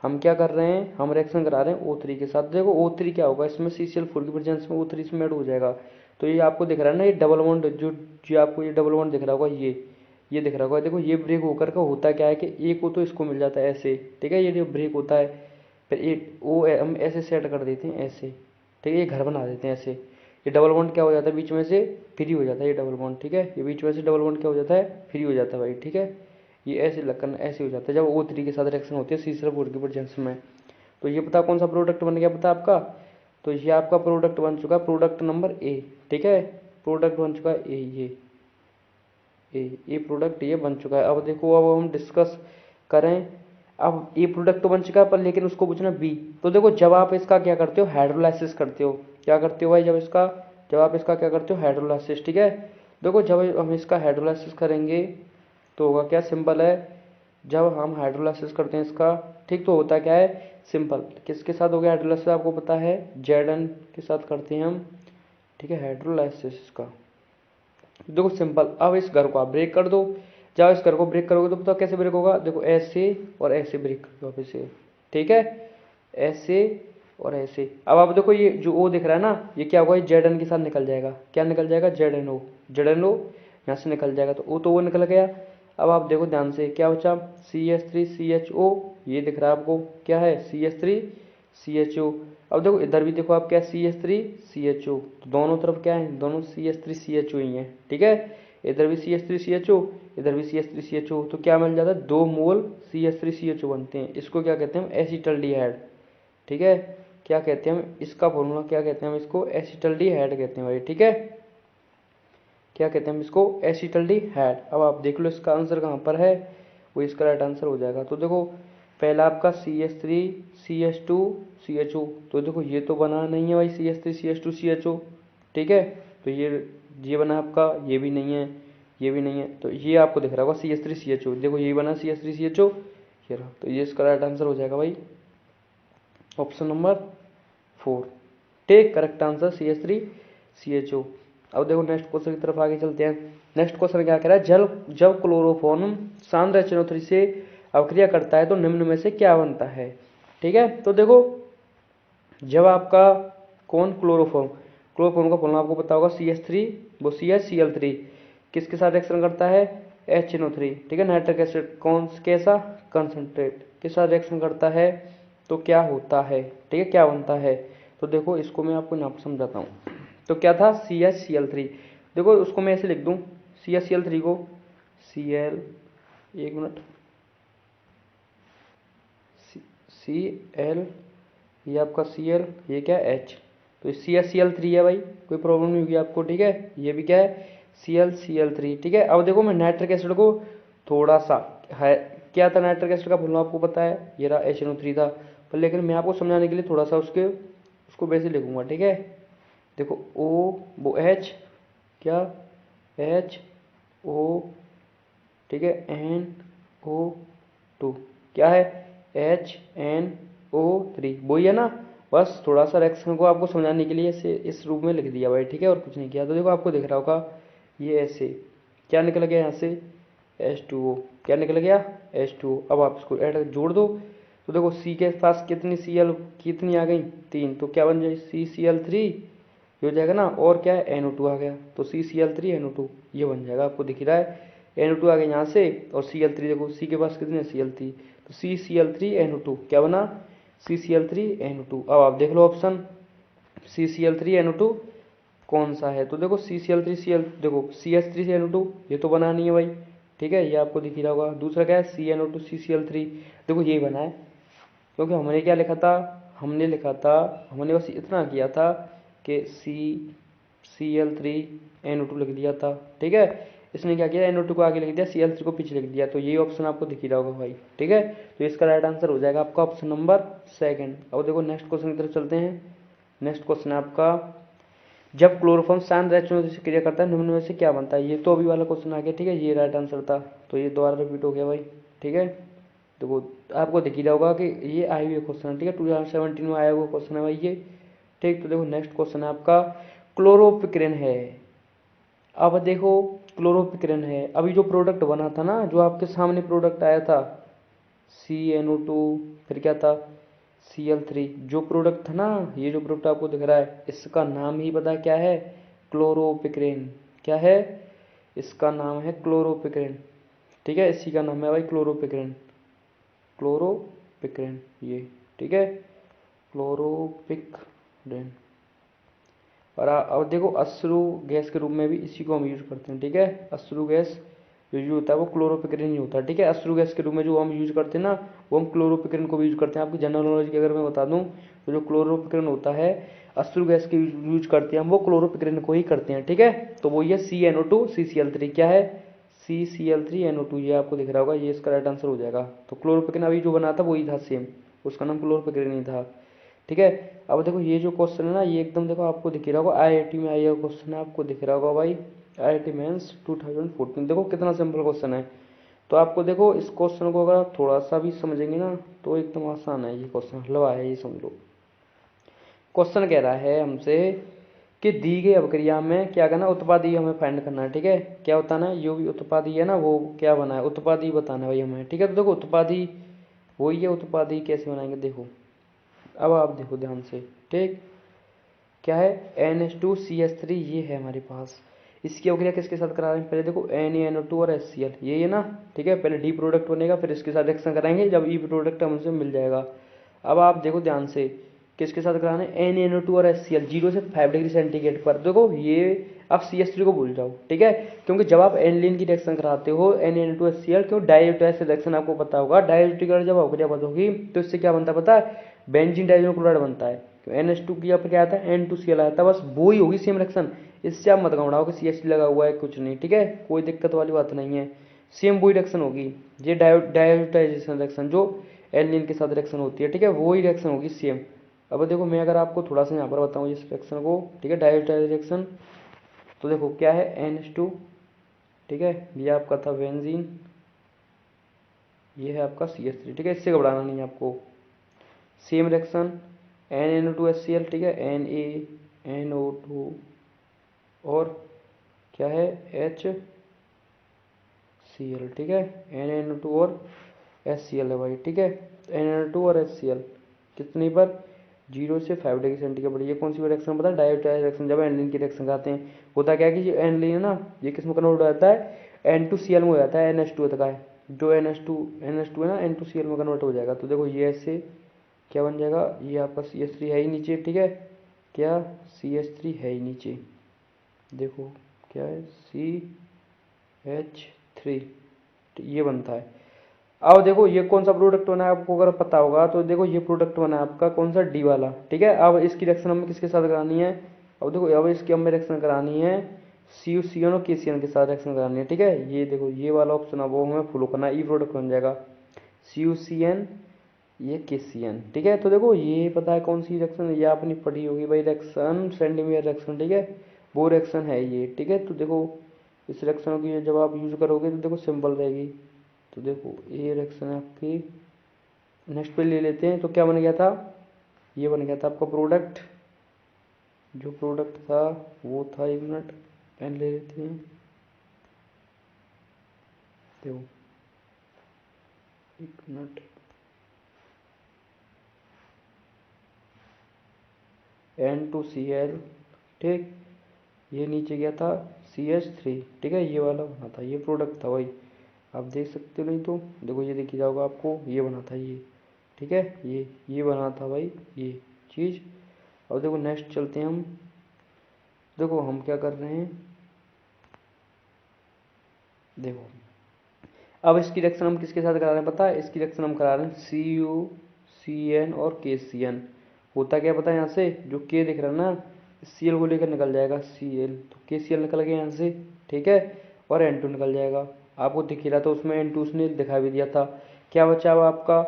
हम क्या कर रहे हैं, हम रिएक्शन करा रहे हैं O3 के साथ, देखो O3 क्या होगा, इसमें CCl4 की प्रेजेंस में O3 इसमें ऐड हो जाएगा। तो ये आपको दिख रहा है ना, ये डबल बॉन्ड जो आपको ये डबल बॉन्ड दिख रहा होगा, ये दिख रहा होगा। देखो ये ब्रेक होकर का होता क्या है कि एक को तो इसको मिल जाता है ऐसे, ठीक है, ये जो ब्रेक होता है, फिर एक वो हम ऐसे सेट कर देते हैं ऐसे, ठीक है, ये घर बना देते हैं ऐसे। ये डबल बॉन्ड क्या हो जाता है, बीच में से फ्री हो जाता है ये डबल बॉन्ड, ठीक है। ये बीच में से डबल बॉन्ड क्या हो जाता है, फ्री हो जाता है भाई, ठीक है। ये ऐसे लगन ऐसे हो जाता है जब O3 के साथ रिएक्शन होती है CCl4 की प्रेजेंस में। तो ये पता कौन सा प्रोडक्ट बन गया पता आपका, तो ये आपका प्रोडक्ट बन चुका है प्रोडक्ट नंबर ए, ठीक है। प्रोडक्ट बन चुका है ए, ये प्रोडक्ट ये बन चुका है। अब देखो अब हम डिस्कस करें, अब ये प्रोडक्ट तो बन चुका है पर लेकिन उसको पूछना बी। तो देखो जब आप इसका क्या करते हो हाइड्रोलाइसिस करते हो, क्या करते हो भाई, जब आप इसका क्या करते हो हाइड्रोलाइसिस, ठीक है। देखो जब हम इसका हाइड्रोलाइसिस करेंगे तो होगा क्या, सिंपल है, जब हम हाइड्रोलाइसिस करते हैं इसका, ठीक, तो होता क्या है सिंपल, किसके साथ हो गया हाइड्रोलाइसिस आपको पता है, Zn के साथ करते हैं हम, ठीक है, हाइड्रोलाइसिस का। देखो सिंपल, अब इस घर को आप ब्रेक कर दो, जब इस घर को ब्रेक करोगे तो बताओ कैसे ब्रेक होगा, देखो ऐसे और ऐसे ब्रेक कर दो आप इसे, ठीक है, ऐसे और ऐसे। अब आप देखो ये जो ओ दिख रहा है ना, ये क्या होगा, ये Zn के साथ निकल जाएगा, क्या निकल जाएगा, ZnO, ZnO यहाँ से निकल जाएगा, तो वो निकल गया। अब आप देखो ध्यान से क्या बचा, CH3 CHO, ये दिख रहा है आपको क्या है CH3 CHO। अब देखो इधर भी देखो आप क्या CH3 CHO, तो दोनों तरफ क्या है, दोनों CH3 CHO ही है, ठीक है। इधर भी CH3 CHO, इधर भी CH3 CHO, तो क्या मिल जाता है, 2 मोल CH3 CHO बनते हैं। इसको क्या कहते हैं हम, एसिटल्डिहाइड, ठीक है। क्या कहते हैं हम इसका फॉर्मूला, क्या कहते हैं हम इसको, एसिटल्डिहाइड कहते हैं भाई, ठीक है। क्या कहते हैं हम इसको, एसिटल्डिहाइड। अब आप देख लो इसका आंसर कहाँ पर है, वो इसका राइट आंसर हो जाएगा। तो देखो पहला आपका CH3 CH2 CHO, तो देखो ये तो बना नहीं है भाई CH3 CH2 CHO, ठीक है। तो ये बना आपका, ये भी नहीं है, ये भी नहीं है, तो ये आपको दिख रहा होगा CH3 CHO, देखो ये बना CH3 CHO, ये रहा। तो ये इसका राइट आंसर हो जाएगा भाई option number 4, take correct answer CH3 CHO। अब देखो नेक्स्ट क्वेश्चन की तरफ आगे चलते हैं। नेक्स्ट क्वेश्चन क्या कह रहा है, जब क्लोरोफॉर्म सांद्र HNO3 से अवक्रिया करता है तो निम्न में से क्या बनता है, ठीक है। तो देखो जब आपका कौन क्लोरोफॉर्म का फॉर्मूला आपको पता होगा CH3 वो CHCl3, किसके साथ रिएक्शन करता है, HNO3, ठीक है। नाइट्रिक एसिड कौन कैसा, कंसंट्रेट के साथ रिएक्शन करता है तो क्या होता है, ठीक है, क्या बनता है। तो देखो इसको मैं आपको यहाँ पर समझाता हूँ। तो क्या था, CHCl3, देखो उसको मैं ऐसे लिख दूँ, CHCl3 को Cl, एक मिनट, Cl, ये आपका Cl, ये क्या है H, तो CHCl3 है भाई, कोई प्रॉब्लम नहीं होगी आपको, ठीक है। ये भी क्या है, ClCl3, ठीक है। अब देखो मैं नाइट्रिक एसिड को थोड़ा सा है, क्या था नाइट्रिक एसिड का फॉर्मूला आपको पता है, ये रहा HNO3 था, पर लेकिन मैं आपको समझाने के लिए थोड़ा सा उसको वैसे लिखूंगा, ठीक है। देखो O, वो H, क्या HO, ठीक है, NO2, क्या है HNO3, वही है ना। बस थोड़ा सा रिएक्शन को आपको समझाने के लिए इस रूप में लिख दिया भाई, ठीक है, और कुछ नहीं किया। तो देखो आपको दिख रहा होगा ये ऐसे क्या निकल गया यहाँ से, H2O, क्या निकल गया, H2O। अब आप इसको ऐड जोड़ दो, तो देखो C के पास कितनी Cl कितनी आ गई, 3, तो क्या बन जाए CCl3 ये हो जाएगा ना, और क्या है NO2 आ गया, तो CCl3 NO2 ये बन जाएगा, आपको दिख रहा है NO2 आ गया यहाँ से, और Cl3 देखो C के पास कितने Cl3, तो CCl3 NO2 क्या बना, CCl3 NO2। अब आप देख लो ऑप्शन, CCl3 NO2 कौन सा है, तो देखो CCl3 Cl, देखो CH3 से NO2 ये तो बना नहीं है भाई, ठीक है, ये आपको दिख ही रहा होगा। दूसरा क्या है CNO2 CCl3, देखो यही बना है, क्योंकि हमने क्या लिखा था, हमने बस इतना किया था कि CCl3 NO2 लिख दिया था, ठीक है। इसने क्या किया, NO2 को आगे लिख दिया, Cl3 को पीछे लिख दिया, तो यही ऑप्शन आपको दिख ही रहा होगा भाई, ठीक है। तो इसका राइट आंसर हो जाएगा आपका ऑप्शन नंबर सेकंड। अब देखो नेक्स्ट क्वेश्चन की तरफ चलते हैं। नेक्स्ट क्वेश्चन है आपका, जब क्लोरोफॉर्म शांत रिएक्शन से क्रिया करता है निम्न में से क्या बनता है। ये तो अभी वाला क्वेश्चन आ गया, ठीक है, ये राइट आंसर था, तो ये दोबारा रिपीट हो गया भाई, ठीक है। देखो आपको दिख ही रहा होगा कि ये आई हुई क्वेश्चन है, ठीक है, 2017 में आया हुआ क्वेश्चन है भाई ये, ठीक। तो देखो नेक्स्ट क्वेश्चन है आपका, क्लोरोपिक्रिन है। अब देखो क्लोरोपिक्रिन है, अभी जो प्रोडक्ट बना था ना, जो आपके सामने प्रोडक्ट आया था CNO2, फिर क्या था Cl3, जो प्रोडक्ट था ना, ये जो प्रोडक्ट आपको दिख रहा है, इसका नाम ही पता क्या है, क्लोरोपिक्रिन, क्या है, इसका नाम है क्लोरोपिक्रिन, ठीक है, इसी का नाम है भाई क्लोरोपिक्रिन, क्लोरोपिक्रिन ये, ठीक है, क्लोरोपिक्रिन। और अब देखो अश्रु गैस के रूप में भी इसी को हम यूज करते हैं, ठीक है, अश्रु गैस जो यूज होता है वो क्लोरोपिक्रिन ही होता है, ठीक है। अश्रु गैस के रूप में जो हम यूज करते हैं ना, वो हम क्लोरोपिक्रिन को भी यूज करते हैं। आपकी जनरल नॉलेज की अगर मैं बता दूं, तो जो क्लोरोपिक्रिन होता है अश्रु गैस के यूज करते हैं हम, वो क्लोरोपिक्रिन को ही करते हैं, ठीक है। तो वो ये CNO2 CCl3, क्या है CCl3 NO2, ये आपको दिख रहा होगा, ये इसका राइट आंसर हो जाएगा। तो क्लोरोपिक्रिन अभी जो बना था वही था सेम, उसका नाम क्लोरोपिक्रिन ही था, ठीक है। अब देखो ये जो क्वेश्चन है ना, ये एकदम देखो आपको दिख रहा होगा, IIT में आया क्वेश्चन है, आपको दिख रहा होगा भाई, IIT मेंस 2014, देखो कितना सिंपल क्वेश्चन है। तो आपको देखो इस क्वेश्चन को अगर आप थोड़ा सा भी समझेंगे ना, तो एकदम आसान है ये क्वेश्चन, हलवा है ये, समझ लो। क्वेश्चन कह रहा है हमसे कि दी गई अभिक्रिया में क्या करना, उत्पादी हमें फाइंड करना है, ठीक है। क्या बताना है, जो भी उत्पादी है ना वो क्या बना है, उत्पादी बताना है भाई हमें, ठीक है। तो देखो उत्पादी वही है, उत्पादी कैसे बनाएंगे देखो, अब आप देखो ध्यान से, ठीक, क्या है NH2CH3 ये है हमारे पास। इसकी अभिक्रिया किसके साथ करा रहे हैं, पहले देखो NaNO2 और HCl ये है ना, ठीक है। पहले डी प्रोडक्ट बनेगा, फिर इसके साथ रिएक्शन कराएंगे, जब ई प्रोडक्ट हमसे मिल जाएगा। अब आप देखो ध्यान से, किसके साथ कराना है, NaNO2 और HCl 0 से 5 डिग्री सेंटीग्रेड पर। देखो ये आप CH3 को भूल जाओ, ठीक है, क्योंकि जब आप एनिलीन की रिएक्शन कराते हो NaNO2 HCl, क्यों डाइज़ोटाइज रिएक्शन आपको पता होगा, डाइज़ोटिक जब अभिक्रिया होगी तो इससे क्या बनता है पता है, बेंजीन डाइज़ोनिल क्लोराइड बनता है। NH2 की यहाँ पर क्या आता है, N2Cl आता है, बस वो ही होगी सेम रिएक्शन। इससे आप मत घबराओ कि CH3 लगा हुआ है, कुछ नहीं, ठीक है, कोई दिक्कत वाली बात नहीं है, सेम वही रिएक्शन होगी। ये डायोटाइजेशन रिएक्शन जो एलिन के साथ रिएक्शन होती है, ठीक है, वही रिएक्शन होगी सेम। अब देखो मैं अगर आपको थोड़ा सा यहाँ पर बताऊँ इस रिएक्शन को, ठीक है, डायोटाइज रिएक्शन, तो देखो क्या है NH2, ठीक है, ये आपका था बेंजीन, ये है आपका CH3, ठीक है, इससे घबराना नहीं है आपको। सेम रिएक्शन NaNO2HCl, ठीक है, NaNO2 और क्या है HCl, ठीक है, NaNO2 और HCl है भाई, ठीक है, NaNO2 और HCl कितनी पर 0 से 5 डिग्री सेंटीग्रेड बढ़ी। ये कौन सी रिएक्शन पता है? डायोटाइल रिएक्शन। जब एनिलीन की रिएक्शन करते हैं होता क्या है कि जो एनिलीन है ना ये किस में कन्वर्ट हो जाता है? N2Cl में हो जाता है, NH2 होता है। जो NH2 है ना N2Cl में कन्वर्ट हो जाएगा। तो देखो ये ऐसे क्या बन जाएगा? ये आपका CH3 है ही नीचे, ठीक है। क्या CH3 है ही नीचे, देखो क्या है CH3 ये बनता है। अब देखो ये कौन सा प्रोडक्ट बना है आपको अगर पता होगा तो देखो ये प्रोडक्ट बना है आपका कौन सा? डी वाला, ठीक है। अब इसकी रिएक्शन हमें किसके साथ करानी है? अब देखो अब इसकी हमें रिएक्शन करानी है CuCN और KCN के साथ रिएक्शन करानी है, ठीक है। ये देखो ये वाला ऑप्शन है वो हमें फॉलो करना है। ई प्रोडक्ट बन जाएगा CuCN ये KCN, ठीक है। तो देखो ये पता है कौन सी रिएक्शन ये आपने पढ़ी होगी भाई, रिएक्शन सेंटीमीटर रिएक्शन, ठीक है। वो रिएक्शन है ये, ठीक है। तो देखो इस रिएक्शन की जब आप यूज करोगे तो देखो सिंपल रहेगी। तो देखो ये रिएक्शन है आपकी, नेक्स्ट पे ले लेते हैं। तो क्या बन गया था? ये बन गया था आपका प्रोडक्ट। जो प्रोडक्ट था वो था, एक मिनट पेन ले लेते हैं। देखो एक मिनट, N2Cl, ठीक। ये नीचे गया था CH3, ठीक है। ये वाला बना था, ये प्रोडक्ट था भाई, आप देख सकते हो। नहीं तो देखो ये दिख जाओगा आपको, ये बना था ये, ठीक है। ये बना था भाई ये चीज़। अब देखो नेक्स्ट चलते हैं हम। देखो हम क्या कर रहे हैं, देखो अब इसकी रिएक्शन हम किसके साथ करा रहे हैं पता है? इसकी रिएक्शन हम करा रहे हैं CuCN और KCN। होता क्या पता है? यहाँ से जो K दिख रहा है ना Cl को लेकर निकल जाएगा Cl, तो KCl निकल गया यहाँ से, ठीक है। और N2 निकल जाएगा, आपको दिख ही रहा था उसमें N2 उसने दिखा भी दिया था। क्या बचा अब आपका?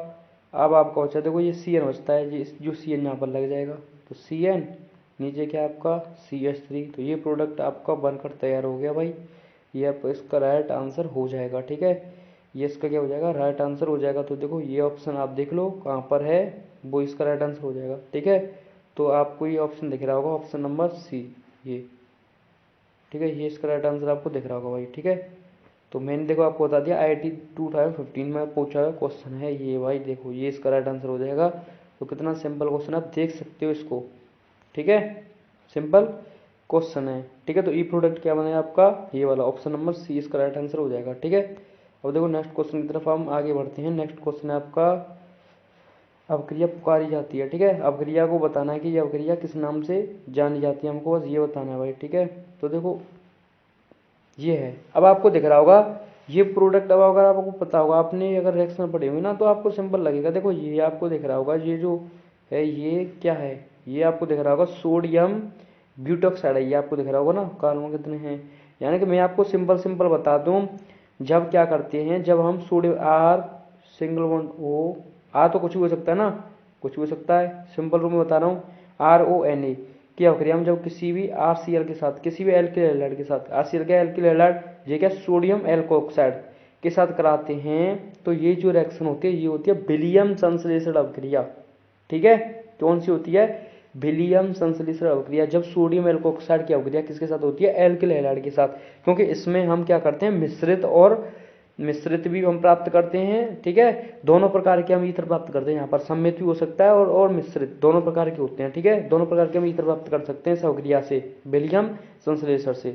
अब आपका बचा देखो ये CN बचता है, जो CN यहाँ पर लग जाएगा। तो CN नीचे क्या आपका CH3। तो ये प्रोडक्ट आपका बनकर तैयार हो गया भाई। ये आप इसका राइट आंसर हो जाएगा, ठीक है। ये इसका क्या हो जाएगा? राइट आंसर हो जाएगा। तो देखो ये ऑप्शन आप देख लो कहाँ पर है, वो इसका राइट आंसर हो जाएगा, ठीक है। तो आपको ये ऑप्शन दिख रहा होगा, ऑप्शन नंबर C, ये, ठीक है। ये इसका राइट आंसर आपको दिख रहा होगा भाई, ठीक है। तो मैंने देखो आपको बता दिया IIT 2015 में पूछा हुआ क्वेश्चन है ये भाई, देखो ये इसका राइट आंसर हो जाएगा। तो कितना सिंपल क्वेश्चन आप देख सकते हो इसको, ठीक है। सिंपल क्वेश्चन है, ठीक है। तो ई प्रोडक्ट क्या बना है आपका? ये वाला ऑप्शन नंबर C इसका राइट आंसर हो जाएगा, ठीक है। अब देखो नेक्स्ट क्वेश्चन की तरफ हम आगे बढ़ते हैं। नेक्स्ट क्वेश्चन है आपका, अवक्रिया पुकारी जाती है, ठीक है। अवक्रिया को बताना है कि ये अवक्रिया किस नाम से जानी जाती है, हमको बस ये बताना है भाई, ठीक है। तो देखो ये है, अब आपको दिख रहा होगा ये प्रोडक्ट। अब अगर आपको पता होगा, आपने अगर रिएक्शन पढ़ी हुई ना तो आपको सिंपल लगेगा। देखो ये आपको दिख रहा होगा, ये जो है ये क्या है? ये आपको दिख रहा होगा सोडियम ब्यूटॉक्साइड है, ये आपको दिख रहा होगा ना। कार्बन कितने हैं? यानी कि मैं आपको सिंपल सिंपल बता दूं, जब क्या करते हैं, जब हम sodium R single bond O, R तो कुछ भी हो सकता है ना, कुछ भी हो सकता है, सिंपल रूप में बता रहा हूँ, RONA की अवक्रिया हम जब किसी भी RCl के साथ, किसी भी एल्किल हैलाइड के साथ, RCl क्या एल्किल हैलाइड, ये क्या सोडियम एल्कोक्साइड के साथ कराते हैं, तो ये जो रिएक्शन होती है ये होती है विलियम संश्लेषण अवक्रिया, ठीक है। कौन सी होती है? विलियम संश्लेषण अवक्रिया। जब सोडियम एल्कोक्साइड की अवक्रिया किसके साथ होती है? एल्किल हैलाइड के साथ। क्योंकि इसमें हम क्या करते हैं, मिश्रित भी हम प्राप्त करते हैं, ठीक है। दोनों प्रकार के हम ईथर प्राप्त करते हैं, यहाँ पर सम्मिलित भी हो सकता है और मिश्रित, दोनों प्रकार के होते हैं, ठीक है। दोनों प्रकार के हम ईथर प्राप्त कर सकते हैं इस अवक्रिया से, विलियम संश्लेषण से,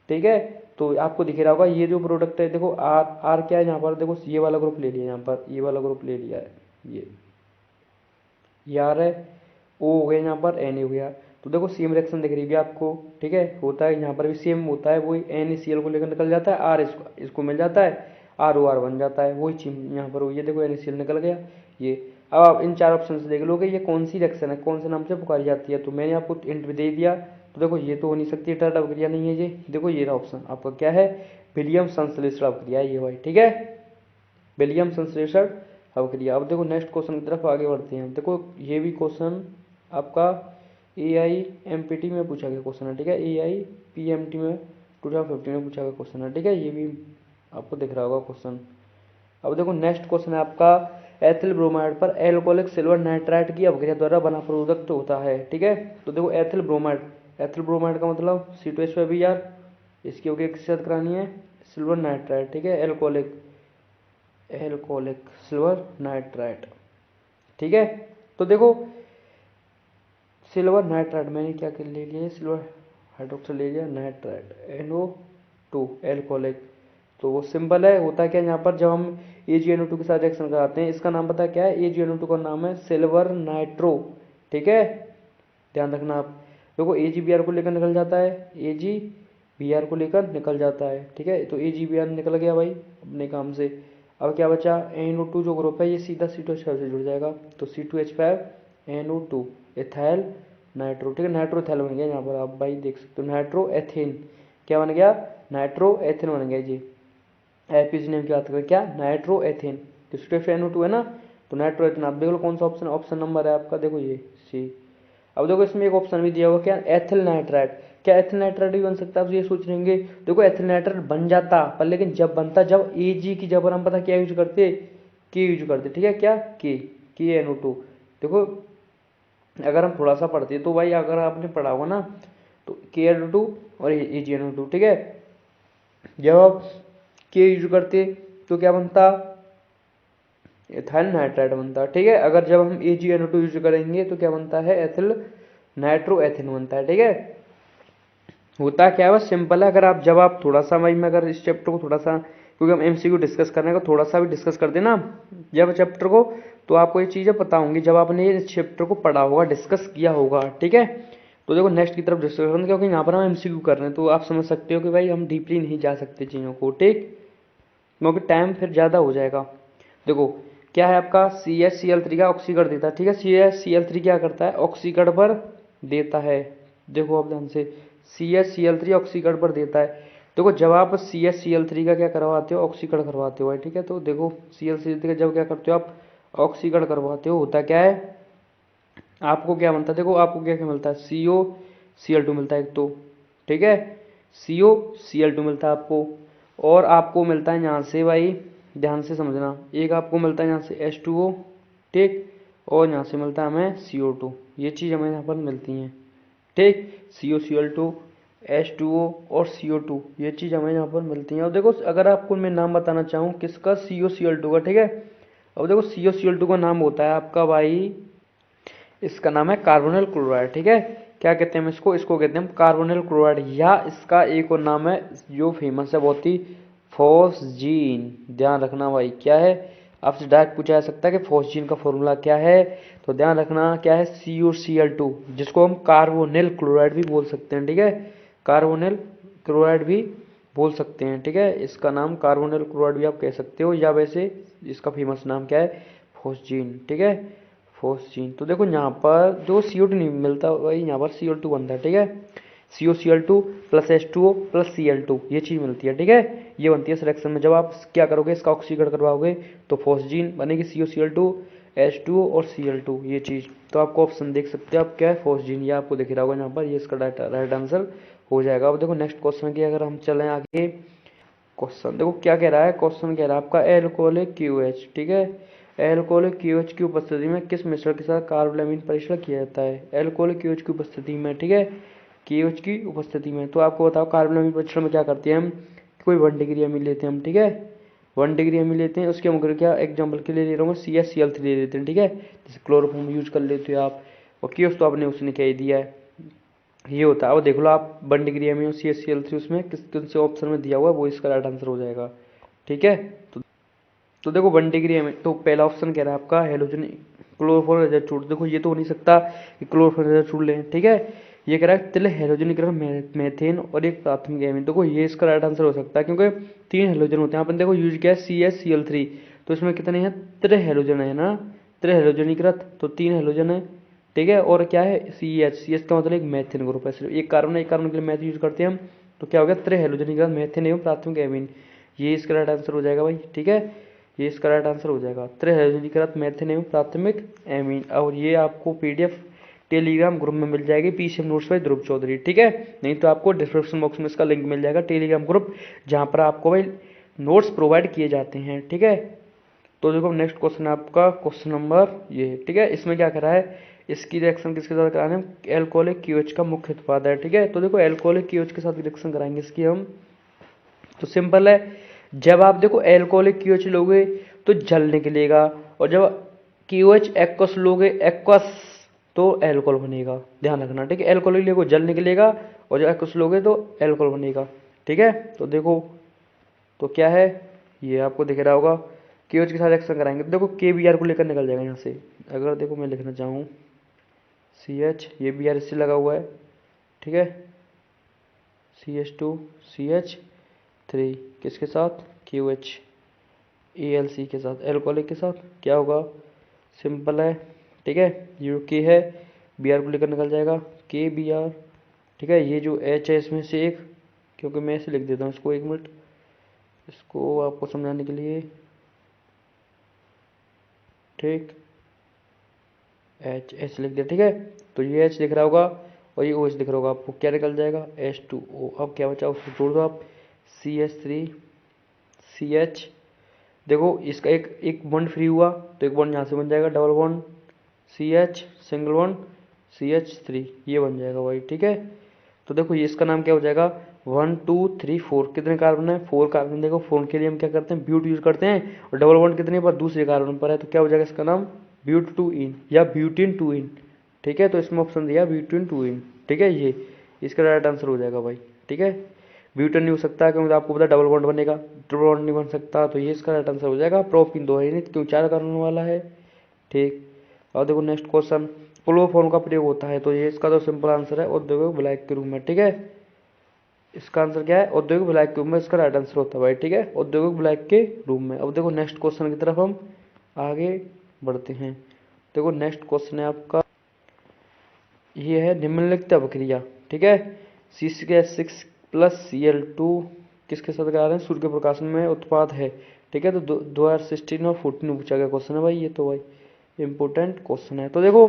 ठीक है। तो आपको दिख रहा होगा ये जो प्रोडक्ट है, देखो आर क्या है यहाँ पर, देखो ये वाला ग्रुप ले लिया, यहाँ पर ये वाला ग्रुप ले लिया है, ये आर है, ओ हो गया, यहाँ पर एन हो गया। तो देखो सेम रिएक्शन दिख रही है आपको, ठीक है। होता है यहाँ पर भी सेम होता है, वही NaCl को लेकर निकल जाता है, आर इसको मिल जाता है, ROR बन जाता है, वही चीज यहाँ पर हुई है। देखो NaCl निकल गया ये। अब आप इन चार ऑप्शन से देख लोगे ये कौन सी रिएक्शन है, कौन से नाम से पुकारी जाती है। तो मैंने आपको इंट दे दिया, तो देखो ये तो हो नहीं सकती, टर्ड अवक्रिया नहीं है ये। देखो ये रहा ऑप्शन आपका क्या है, विलियम संश्लेषण अवक्रिया, ये भाई, ठीक है, विलियम संश्लेषण अवक्रिया। अब देखो नेक्स्ट क्वेश्चन की तरफ आगे बढ़ते हैं। देखो ये भी क्वेश्चन आपका AIMPT में पूछा गया क्वेश्चन है, ठीक है। AIPMT में 2015 में पूछा गया क्वेश्चन है, ठीक है। ये भी आपको दिख रहा होगा क्वेश्चन। अब देखो नेक्स्ट क्वेश्चन है आपका, एथिल ब्रोमाइड पर एल्कोहलिक सिल्वर नाइट्राइट की अवक्रिया द्वारा बना प्रोडक्ट होता है, ठीक है। तो देखो एथिल ब्रोमाइड का मतलब C2H5Br, इसकी अवक्रिया किसके साथ करानी है? सिल्वर नाइट्राइट, ठीक है, एल्कोहलिक सिल्वर नाइट्राइट, ठीक है। तो देखो सिल्वर नाइट्राइड, मैंने क्या कर ले लिया, सिल्वर हाइड्रोक्साइड ले लिया, नाइट्राइड NO2 एल्कोहलिक। तो वो सिंपल है, होता क्या है यहाँ पर जब हम AgNO2 के साथ रिएक्शन कराते हैं, इसका नाम पता क्या है, AgNO2 का नाम है सिल्वर नाइट्रो। ठीक है, ध्यान रखना आप। देखो AgBr को लेकर निकल जाता है, AgBr को लेकर निकल जाता है। ठीक है, तो AgBr निकल गया भाई अपने काम से। अब क्या बचा, NO2 जो ग्रुप है ये सीधा C2H5 से जुड़ जाएगा, तो C2H5NO2 इथाइल नाइट्रो। ठीक है, नाइट्रो इथाइल बन गया यहाँ पर, आप भाई देख सकते हो, नाइट्रो एथेन क्या बन गया, नाइट्रो एथेन बन गया जी। एपीजी नेम की बात करें, क्या, नाइट्रो एथेन। तो C2H5NO2 है ना, तो नाइट्रो एथेन। आप देख लो कौन सा ऑप्शन, ऑप्शन नंबर है आपका, देखो ये सी। अब देखो इसमें एक ऑप्शन भी दिया हुआ, क्या, एथिल नाइट्राइड। क्या एथिल नाइट्राइड भी बन सकता है, आप ये सोच लेंगे। देखो एथिल नाइट्राइड बन जाता, पर लेकिन जब बनता, जब Ag की जगह हम पता क्या यूज करते, के यूज करते। ठीक है, क्या, के NO2। देखो अगर हम थोड़ा सा पढ़ते तो भाई, अगर आपने पढ़ा होगा ना, तो KNO2 और AgNO2। ठीक है, जब आप के यूज करते तो क्या बनता, एथिल नाइट्राइड बनता। ठीक है, अगर जब हम AgNO2 यूज करेंगे तो क्या बनता है, एथिल नाइट्रो एथिन बनता है। ठीक है, होता क्या है, बस सिंपल है। अगर आप जब आप थोड़ा सा भाई, मैं अगर इस चैप्टर को थोड़ा सा, क्योंकि हम MCQ डिस्कस करने का थोड़ा सा भी डिस्कस कर देना जब चैप्टर को, तो आपको ये चीज़ें पता होंगी जब आपने इस चैप्टर को पढ़ा होगा, डिस्कस किया होगा। ठीक है, तो देखो नेक्स्ट की तरफ डिस्कस करेंगे, क्योंकि यहाँ पर हम MCQ कर रहे हैं, तो आप समझ सकते हो कि भाई हम डीपली नहीं जा सकते चीज़ों को। ठीक, क्योंकि टाइम फिर ज़्यादा हो जाएगा। देखो क्या है आपका, CH Cl3 का ऑक्सीकरण देता है। ठीक है, CH Cl3 क्या करता है, ऑक्सीकरण पर देता है। देखो आप ध्यान से, CH Cl3 ऑक्सीकरण पर देता है। देखो जब आप CH Cl3 का क्या करवाते हो, ऑक्सीकरण करवाते हो। ठीक है, तो देखो CH Cl3 का जब क्या करते हो आप, ऑक्सीकरण करवाते हो, होता क्या है, आपको क्या बनता है, देखो आपको क्या क्या मिलता है, COCl2 मिलता है एक तो। ठीक है, COCl2 मिलता है आपको, और आपको मिलता है यहाँ से भाई, ध्यान से समझना, एक आपको मिलता है यहाँ से H2O। ठीक, और यहाँ से मिलता है हमें CO2। ये चीज़ हमें यहाँ पर मिलती हैं। ठीक, COCl2, H2O और CO2, ये चीज़ हमें यहाँ पर मिलती हैं। और देखो अगर आपको मैं नाम बताना चाहूँ किसका, COCl2 का। ठीक है, अब देखो COCl2 का नाम होता है आपका भाई, इसका नाम है कार्बोनिल क्लोराइड। ठीक है, क्या कहते हैं हम इसको, इसको कहते हैं हम कार्बोनिल क्लोराइड, या इसका एक और नाम है जो फेमस है बहुत ही, फॉस्जीन। ध्यान रखना भाई, क्या है, आपसे डायरेक्ट पूछा जा सकता है कि फॉस्जीन का फॉर्मूला क्या है, तो ध्यान रखना क्या है, COCl2, जिसको हम कार्बोनिल क्लोराइड भी बोल सकते हैं। ठीक है, कार्बोनिल क्लोराइड भी बोल सकते हैं। ठीक है, इसका नाम कार्बोनिल क्लोराइड भी आप कह सकते हो, या वैसे इसका फेमस नाम क्या है, फॉस्जीन। ठीक है, फॉस्जीन। तो देखो यहाँ पर जो CO2 नहीं मिलता भाई, यहाँ पर Cl2 बनता है। ठीक है, COCl2 plus H2O plus Cl2, ये चीज़ मिलती है। ठीक है, ये बनती है सिलेक्शन में। जब आप क्या करोगे, इसका ऑक्सीकरण करवाओगे तो फॉस्जीन बनेगी, COCl2, H2O और Cl2, ये चीज़। तो आपको ऑप्शन देख सकते हो आप, क्या है, फॉस्जीन, ये आपको दिख रहा होगा यहाँ पर, ये इसका राइट आंसर हो जाएगा। अब देखो नेक्स्ट क्वेश्चन की अगर हम चलें आगे, क्वेश्चन देखो क्या कह रहा है, क्वेश्चन कह रहा है आपका एल्कोहलिक QH। ठीक है, एल्कोहलिक QH की उपस्थिति में किस मिश्रण के साथ कार्बोलैमिन परीक्षण किया जाता है, एल्कोहलिक QH की उपस्थिति में। ठीक है, KOH की उपस्थिति में, तो आपको बताओ कार्बोलैमिन परीक्षण में क्या करते हैं हम, कोई 1 डिग्री अमीन लेते हैं हम। ठीक है, 1 डिग्री अमीन लेते हैं, उसके हम क्या एग्जाम्पल के लिए ले रहा हूँ, CH Cl3 ले लेते हैं। ठीक है, जैसे क्लोरोफॉर्म यूज कर लेते हो आप, और KOH तो आपने उसने क्या ही दिया है, ये होता है। अब देख लो आप 1 डिग्री अमीन CH Cl3 उसमें किस से ऑप्शन में दिया हुआ है, वो इसका राइट आंसर हो जाएगा। ठीक है, तो देखो 1 डिग्री अमीन, तो पहला ऑप्शन कह रहा है आपका हेलोजन क्लोरोफॉर्म रेजर छूट। देखो ये तो हो नहीं सकता कि क्लोरोफॉर्म रेजर छूट लें। ठीक है, ये कह रहा है तिल हेलोजनीकरण मेथेन और एक प्राथमिक एमीन। देखो ये इसका राइट आंसर हो सकता है, क्योंकि 3 हेलोजन होते हैं। अपन देखो यूज किया है CH Cl3, तो इसमें कितने हैं, 3 हेलोजन है ना, 3 हेलोजनीकृत, तो 3 हेलोजन है। ठीक है, और क्या है, CH का मतलब एक मेथेन ग्रुप है, सिर्फ एक कार्बन है, एक कार्बन के लिए मैथ यूज करते हैं हम, तो क्या हो गया, 3 हेलोजनीकृत मेथेन एवं प्राथमिक एमीन, ये इसका राइट आंसर हो जाएगा भाई। ठीक है, ये इसका राइट आंसर हो जाएगा, 3 हेलोजनीकृत मेथेन एवं प्राथमिक एमीन। और ये आपको PDF टेलीग्राम ग्रुप में मिल जाएगी, PCM नोट्स बाय ध्रुव चौधरी। ठीक है, नहीं तो आपको डिस्क्रिप्शन बॉक्स में इसका लिंक मिल जाएगा, टेलीग्राम ग्रुप, जहाँ पर आपको भाई नोट्स प्रोवाइड किए जाते हैं। ठीक है, तो देखो नेक्स्ट क्वेश्चन आपका क्वेश्चन नंबर ये। ठीक है, इसमें क्या करा है, इसकी रिएक्शन किसके साथ कराने, एल्कोहलिक QH का मुख्य उत्पाद है। ठीक है, तो देखो एल्कोहलिक QH के साथ रिएक्शन कराएंगे इसकी हम, तो सिंपल है, जब आप देखो एल्कोहलिक QH लोगे तो जल निकलेगा, और जब QH एक्वस लोगे, एक्वस तो एल्कोहल बनेगा, ध्यान रखना, ठीक है। एल्कोहल लेगो जल निकलेगा, और जब कुछ लोगे तो एल्कोहल बनेगा, ठीक है। तो देखो, तो क्या है, ये आपको दिख रहा होगा, KOH के साथ रिएक्शन कराएंगे तो देखो KBr को लेकर निकल जाएगा यहाँ से। अगर देखो मैं लिखना चाहूँ CH, ये Br इससे लगा हुआ है, ठीक है, CH2 CH3 किसके साथ, KOH AlC के साथ, एल्कोहलिक के साथ, क्या होगा, सिंपल है, ठीक है। ये K है, Br को लेकर निकल जाएगा KBr, ठीक है। ये जो H है इसमें से एक, क्योंकि मैं ऐसे लिख देता हूँ इसको, 1 मिनट, इसको आपको समझाने के लिए, ठीक, H लिख दिया, ठीक है। तो ये H दिख रहा होगा और ये OH दिख रहा होगा आपको, क्या निकल जाएगा, H2O। अब क्या बचा उसको जोड़ दो आप, CH3 CH, देखो इसका एक एक बॉन्ड फ्री हुआ तो एक बॉन्ड यहाँ से बन जाएगा, double bond CH, single bond CH3, ये बन जाएगा भाई, ठीक है। तो देखो ये इसका नाम क्या हो जाएगा, 1 2 3 4, कितने कार्बन है, 4 कार्बन। देखो 4 के लिए हम क्या करते हैं, ब्यूट यूज करते हैं, और डबल बॉन्ड कितने पर, दूसरे कार्बन पर है, तो क्या हो जाएगा इसका नाम, ब्यूट-2-इन या ब्यूटीन-2-इन, ठीक है। तो इसमें ऑप्शन दिया ब्यूटीन-2-इन, ठीक है। ये इसका राइट आंसर हो जाएगा भाई, ठीक है। ब्यूटेन नहीं हो सकता क्योंकि आपको पता डबल बॉन्ड बनेगा, ट्रिपल बॉन्ड नहीं बन सकता, तो ये इसका राइट आंसर हो जाएगा प्रोपीन, दो है नहीं क्यों, 4 कार्बन वाला है, ठीक। और देखो नेक्स्ट क्वेश्चन, क्लोरोफॉर्म का प्रयोग होता है, तो ये इसका तो सिंपल आंसर है, औद्योगिक ब्लैक के रूप में, ठीक है। इसका आंसर क्या है, औद्योगिक ब्लैक के रूप में इसका राइट आंसर होता है भाई, ठीक है, औद्योगिक ब्लैक के रूप में। अब देखो नेक्स्ट क्वेश्चन की तरफ हम आगे बढ़ते हैं। देखो नेक्स्ट क्वेश्चन है आपका, ये है निम्नलिखित अभिक्रिया, ठीक है, C6H6 प्लस Cl2 किसके साथ करा रहे हैं, सूर्य के प्रकाश में उत्पाद है, ठीक है। तो 2016 और 14 में पूछा गया क्वेश्चन है भाई, ये तो भाई इंपॉर्टेंट क्वेश्चन है। तो देखो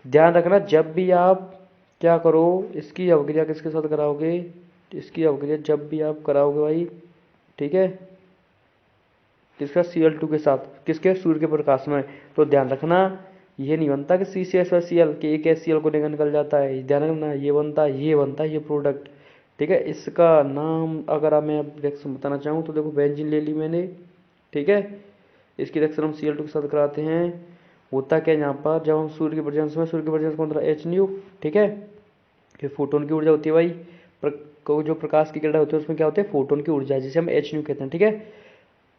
ध्यान रखना, जब भी आप क्या करो, इसकी अभिक्रिया किसके साथ कराओगे, इसकी अभिक्रिया जब भी आप कराओगे भाई, ठीक है, किसका, Cl2 के साथ, किसके, सूर्य के प्रकाश में, तो ध्यान रखना ये नहीं बनता कि CCS के एक HCl को निकल जाता है, ध्यान रखना ये बनता है, ये बनता है ये प्रोडक्ट, ठीक है। इसका नाम अगर आप मैं रिएक्शन बताना चाहूँ तो देखो बेंजीन ले ली मैंने, ठीक है। इसकी रिएक्शन हम Cl2 के साथ कराते हैं, होता क्या यहाँ पर, जब हम सूर्य के प्रेजेंस में, सूर्य के प्रेजेंस में मतलब H-nu, ठीक है, कि फोटोन की ऊर्जा होती है भाई, जो प्रकाश की किरण होती है उसमें क्या होती है, फोटोन की ऊर्जा, जिसे हम H-nu कहते हैं, ठीक है।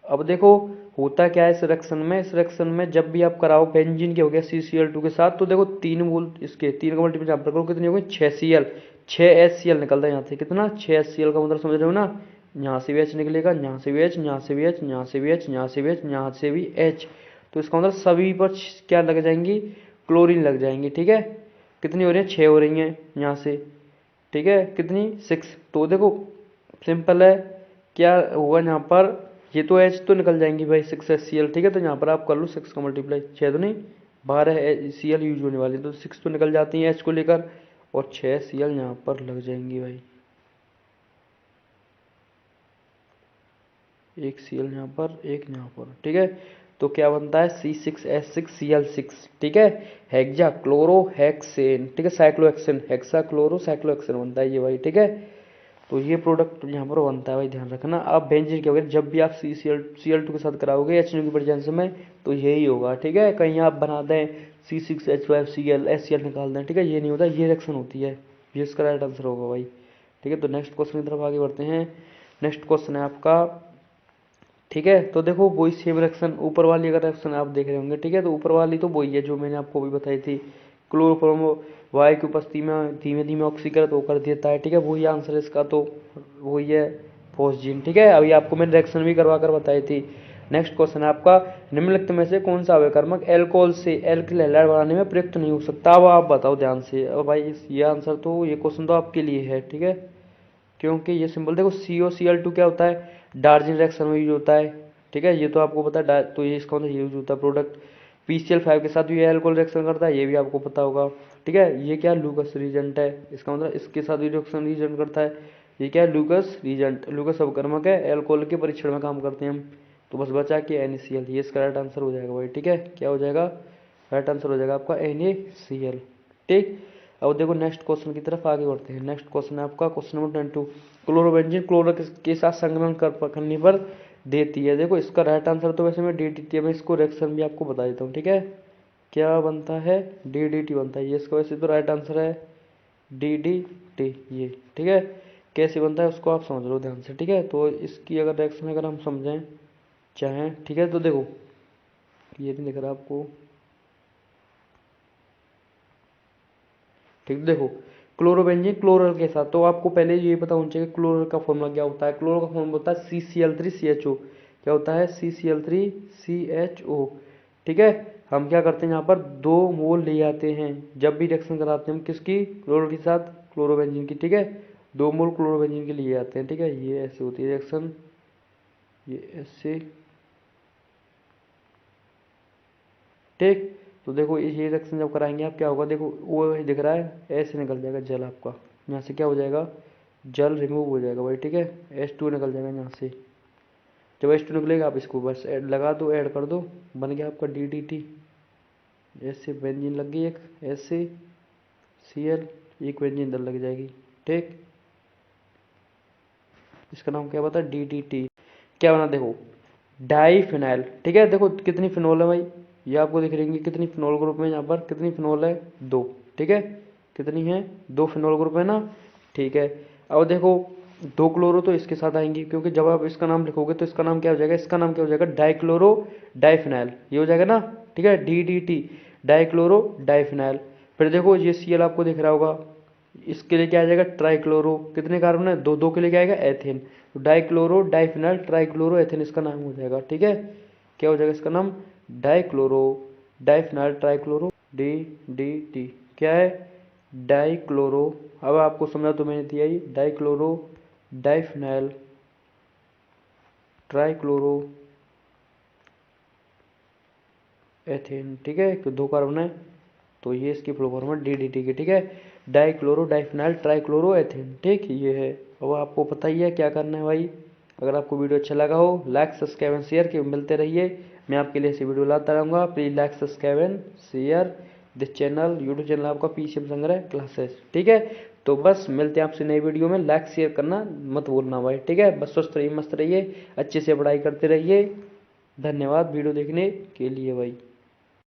अब देखो होता क्या है इस रिएक्शन में, इस रिएक्शन में जब भी आप कराओ बेंजीन के हो गया CCl2 के साथ, तो देखो 3 मोल इसके, 3 का मल्टीप्लाई यहाँ पर करो, कितनी हो गई, 6Cl, 6HCl निकलता है यहाँ से, कितना, 6HCl का मतलब समझ रहे हो ना, यहाँ से भी H निकलेगा, यहाँ से भी H, यहाँ से भी H, यहाँ से भी H, यहाँ से भी H, यहाँ से भी H, तो इसका मतलब सभी पर क्या लग जाएंगी, क्लोरीन लग जाएंगी, ठीक है। कितनी हो रही है, 6 हो रही हैं यहाँ से, ठीक है, कितनी, 6। तो देखो सिंपल है, क्या होगा यहाँ पर, ये तो H तो निकल जाएंगी भाई, 6HCl, ठीक है। तो यहाँ पर आप कर लो 6 का मल्टीप्लाई, 6 तो नहीं 12Cl यूज होने वाली, तो 6 तो निकल जाती हैं H को लेकर, और 6Cl यहाँ पर लग जाएंगी भाई, एक Cl यहाँ पर, एक यहाँ पर, ठीक है। तो क्या बनता है, C6H6Cl6, ठीक है, हेक्सा क्लोरोहेक्सेन, ठीक है, साइक्लोहेक्सेन, हेक्सा क्लोरो साइक्लोहेक्सेन बनता है ये भाई, ठीक है। तो ये प्रोडक्ट यहाँ पर बनता है भाई, ध्यान रखना। आप बेंजीन क्या होगा, जब भी आप Cl2 के साथ कराओगे H-nu की प्रेजेंस में, तो यही होगा, ठीक है। कहीं आप बना दें C6H5Cl HCl निकाल दें, ठीक है, ये नहीं होता, ये रिएक्शन होती है, ये इसका राइट आंसर होगा भाई, ठीक है। तो नेक्स्ट क्वेश्चन की तरफ आगे बढ़ते हैं। नेक्स्ट क्वेश्चन है आपका, ठीक है। तो देखो वही सेम रिएक्शन, ऊपर वाली अगर रिएक्शन आप देख रहे होंगे, ठीक है, तो ऊपर वाली तो वही है जो मैंने आपको भी बताई थी, क्लोरोफॉर्म वायु की उपस्थिति में धीमे धीमे ऑक्सीकरण तो कर देता है, ठीक है, वही आंसर इसका, तो वही है फोस्जीन, ठीक है। अभी आपको मैंने रिएक्शन भी करवा कर बताई थी। नेक्स्ट क्वेश्चन है आपका, निम्नलिखित में से कौन सा अवयवकर्मक एल्कोहल से एल्किल हैलाइड बनाने में प्रयुक्त नहीं हो सकता, अब आप बताओ ध्यान से। अब भाई ये आंसर तो, ये क्वेश्चन तो आपके लिए है, ठीक है, क्योंकि ये सिंपल देखो COCl2 क्या होता है, डार्जिन रिएक्शन में यूज होता है, ठीक है, ये तो आपको पता है, तो ये इसका मतलब यूज होता है प्रोडक्ट। PCl5 के साथ भी अल्कोहल रिएक्शन करता है, ये भी आपको पता होगा, ठीक है। ये क्या, लूकस रीजेंट है, इसका मतलब इसके साथ भी रिएक्शन रीजेंट करता है, ये क्या है, लूकस रीजेंट, लूकस अवकर्मक है, अल्कोहल के परीक्षण में काम करते हैं हम। तो बस बचा कि NaCl, ये इसका राइट आंसर हो जाएगा भाई, ठीक है। क्या हो जाएगा, राइट आंसर हो जाएगा आपका NaCl, ठीक। अब देखो नेक्स्ट क्वेश्चन की तरफ आगे बढ़ते हैं। नेक्स्ट क्वेश्चन है आपका क्वेश्चन नंबर 22, क्लोरोबेंजीन क्लोरो के साथ संग्रहण करने पर देती है, देखो इसका राइट आंसर तो वैसे मैं DDT है, मैं इसको रिएक्शन भी आपको बता देता हूँ, ठीक है। क्या बनता है, DDT बनता है। ये इसका वैसे तो राइट आंसर है DDT ये, ठीक है। कैसे बनता है उसको आप समझ लो ध्यान से, ठीक है। तो इसकी अगर रिएक्शन अगर हम समझें चाहें, ठीक है, तो देखो ये नहीं दिख रहा आपको, ठीक, देखो क्लोरोबेंजीन क्लोरल के साथ, तो आपको पहले ये पता होना चाहिए क्लोरल का फॉर्मूला क्या होता है। क्लोरल का फॉर्मूला होता है CCl3CHO। क्या होता है, CCl3CHO, ठीक है। हम क्या करते हैं यहाँ पर 2 मोल ले आते हैं जब भी रिएक्शन कराते हैं हम किसकी, क्लोरल के साथ क्लोरोबेंजीन की, ठीक है। 2 मोल क्लोरोबेंजीन के लिए आते हैं, ठीक है। ये ऐसे होती है रिएक्शन, ये ऐसे, ठीक। तो देखो ये रिएक्शन जब कराएंगे आप क्या होगा, देखो वो दिख रहा है, ऐसे निकल जाएगा जल आपका, यहाँ से क्या हो जाएगा, जल रिमूव हो जाएगा भाई, ठीक है। H2 निकल जाएगा यहाँ से। जब H2 निकलेगा आप इसको बस ऐड लगा दो, ऐड कर दो, बन गया आपका DDT। ऐसे बेंजीन लग गई एक, ऐसे Cl, एक बेंजीन इधर लग जाएगी, ठीक। इसका नाम क्या बता, DDT। क्या बना देखो, डाईफिनाइल, ठीक है। देखो कितनी फिनोल है भाई, ये आपको दिख रही है कितनी फिनोल ग्रुप में, यहाँ पर कितनी फिनोल है, 2, ठीक है। कितनी है, 2 फिनोल ग्रुप है ना, ठीक है। अब देखो 2 क्लोरो तो इसके साथ आएंगी, क्योंकि जब आप इसका नाम लिखोगे तो इसका नाम क्या हो जाएगा, इसका नाम क्या हो जाएगा, डाइक्लोरो डाइफिनाइल, ये हो जाएगा ना, ठीक है। DDT, dichloro diphenyl. फिर देखो ये Cl आपको दिख रहा होगा, इसके लिए क्या आ जाएगा, ट्राइक्लोरो, कितने कार्बन है, 2, 2 के लिए क्या आएगा, एथेन। तो डाइक्लोरो डाइफिनाइल ट्राइक्लोरो एथेन इसका नाम हो जाएगा, ठीक है। क्या हो जाएगा इसका नाम, डाइक्लोरो डाइफिनाइल ट्राइक्लोरो DDT। क्या है, डाइक्लोरो, अब आपको समझा तो मैंने दिया ही, डाइक्लोरो डाइफिनाइल ट्राइक्लोरो एथेन, ठीक है। तो 2 कार्बन है, तो ये इसकी फुल फॉर्म है DDT की, ठीक है। डाइक्लोरो डाइफिनाइल ट्राइक्लोरो एथेन, ठीक, ये है। अब आपको पता ही है क्या करना है भाई। अगर आपको वीडियो अच्छा लगा हो, लाइक सब्सक्राइब एंड शेयर के मिलते रहिए, मैं आपके लिए ऐसी वीडियो लाता रहूँगा। Please like subscribe and share this channel, YouTube channel आपका PCM संग्रह क्लासेस, ठीक है। तो बस मिलते हैं आपसे नई वीडियो में, लाइक शेयर करना मत भूलना भाई, ठीक है। बस स्वस्थ रहिए, मस्त रहिए, अच्छे से पढ़ाई करते रहिए। धन्यवाद वीडियो देखने के लिए भाई।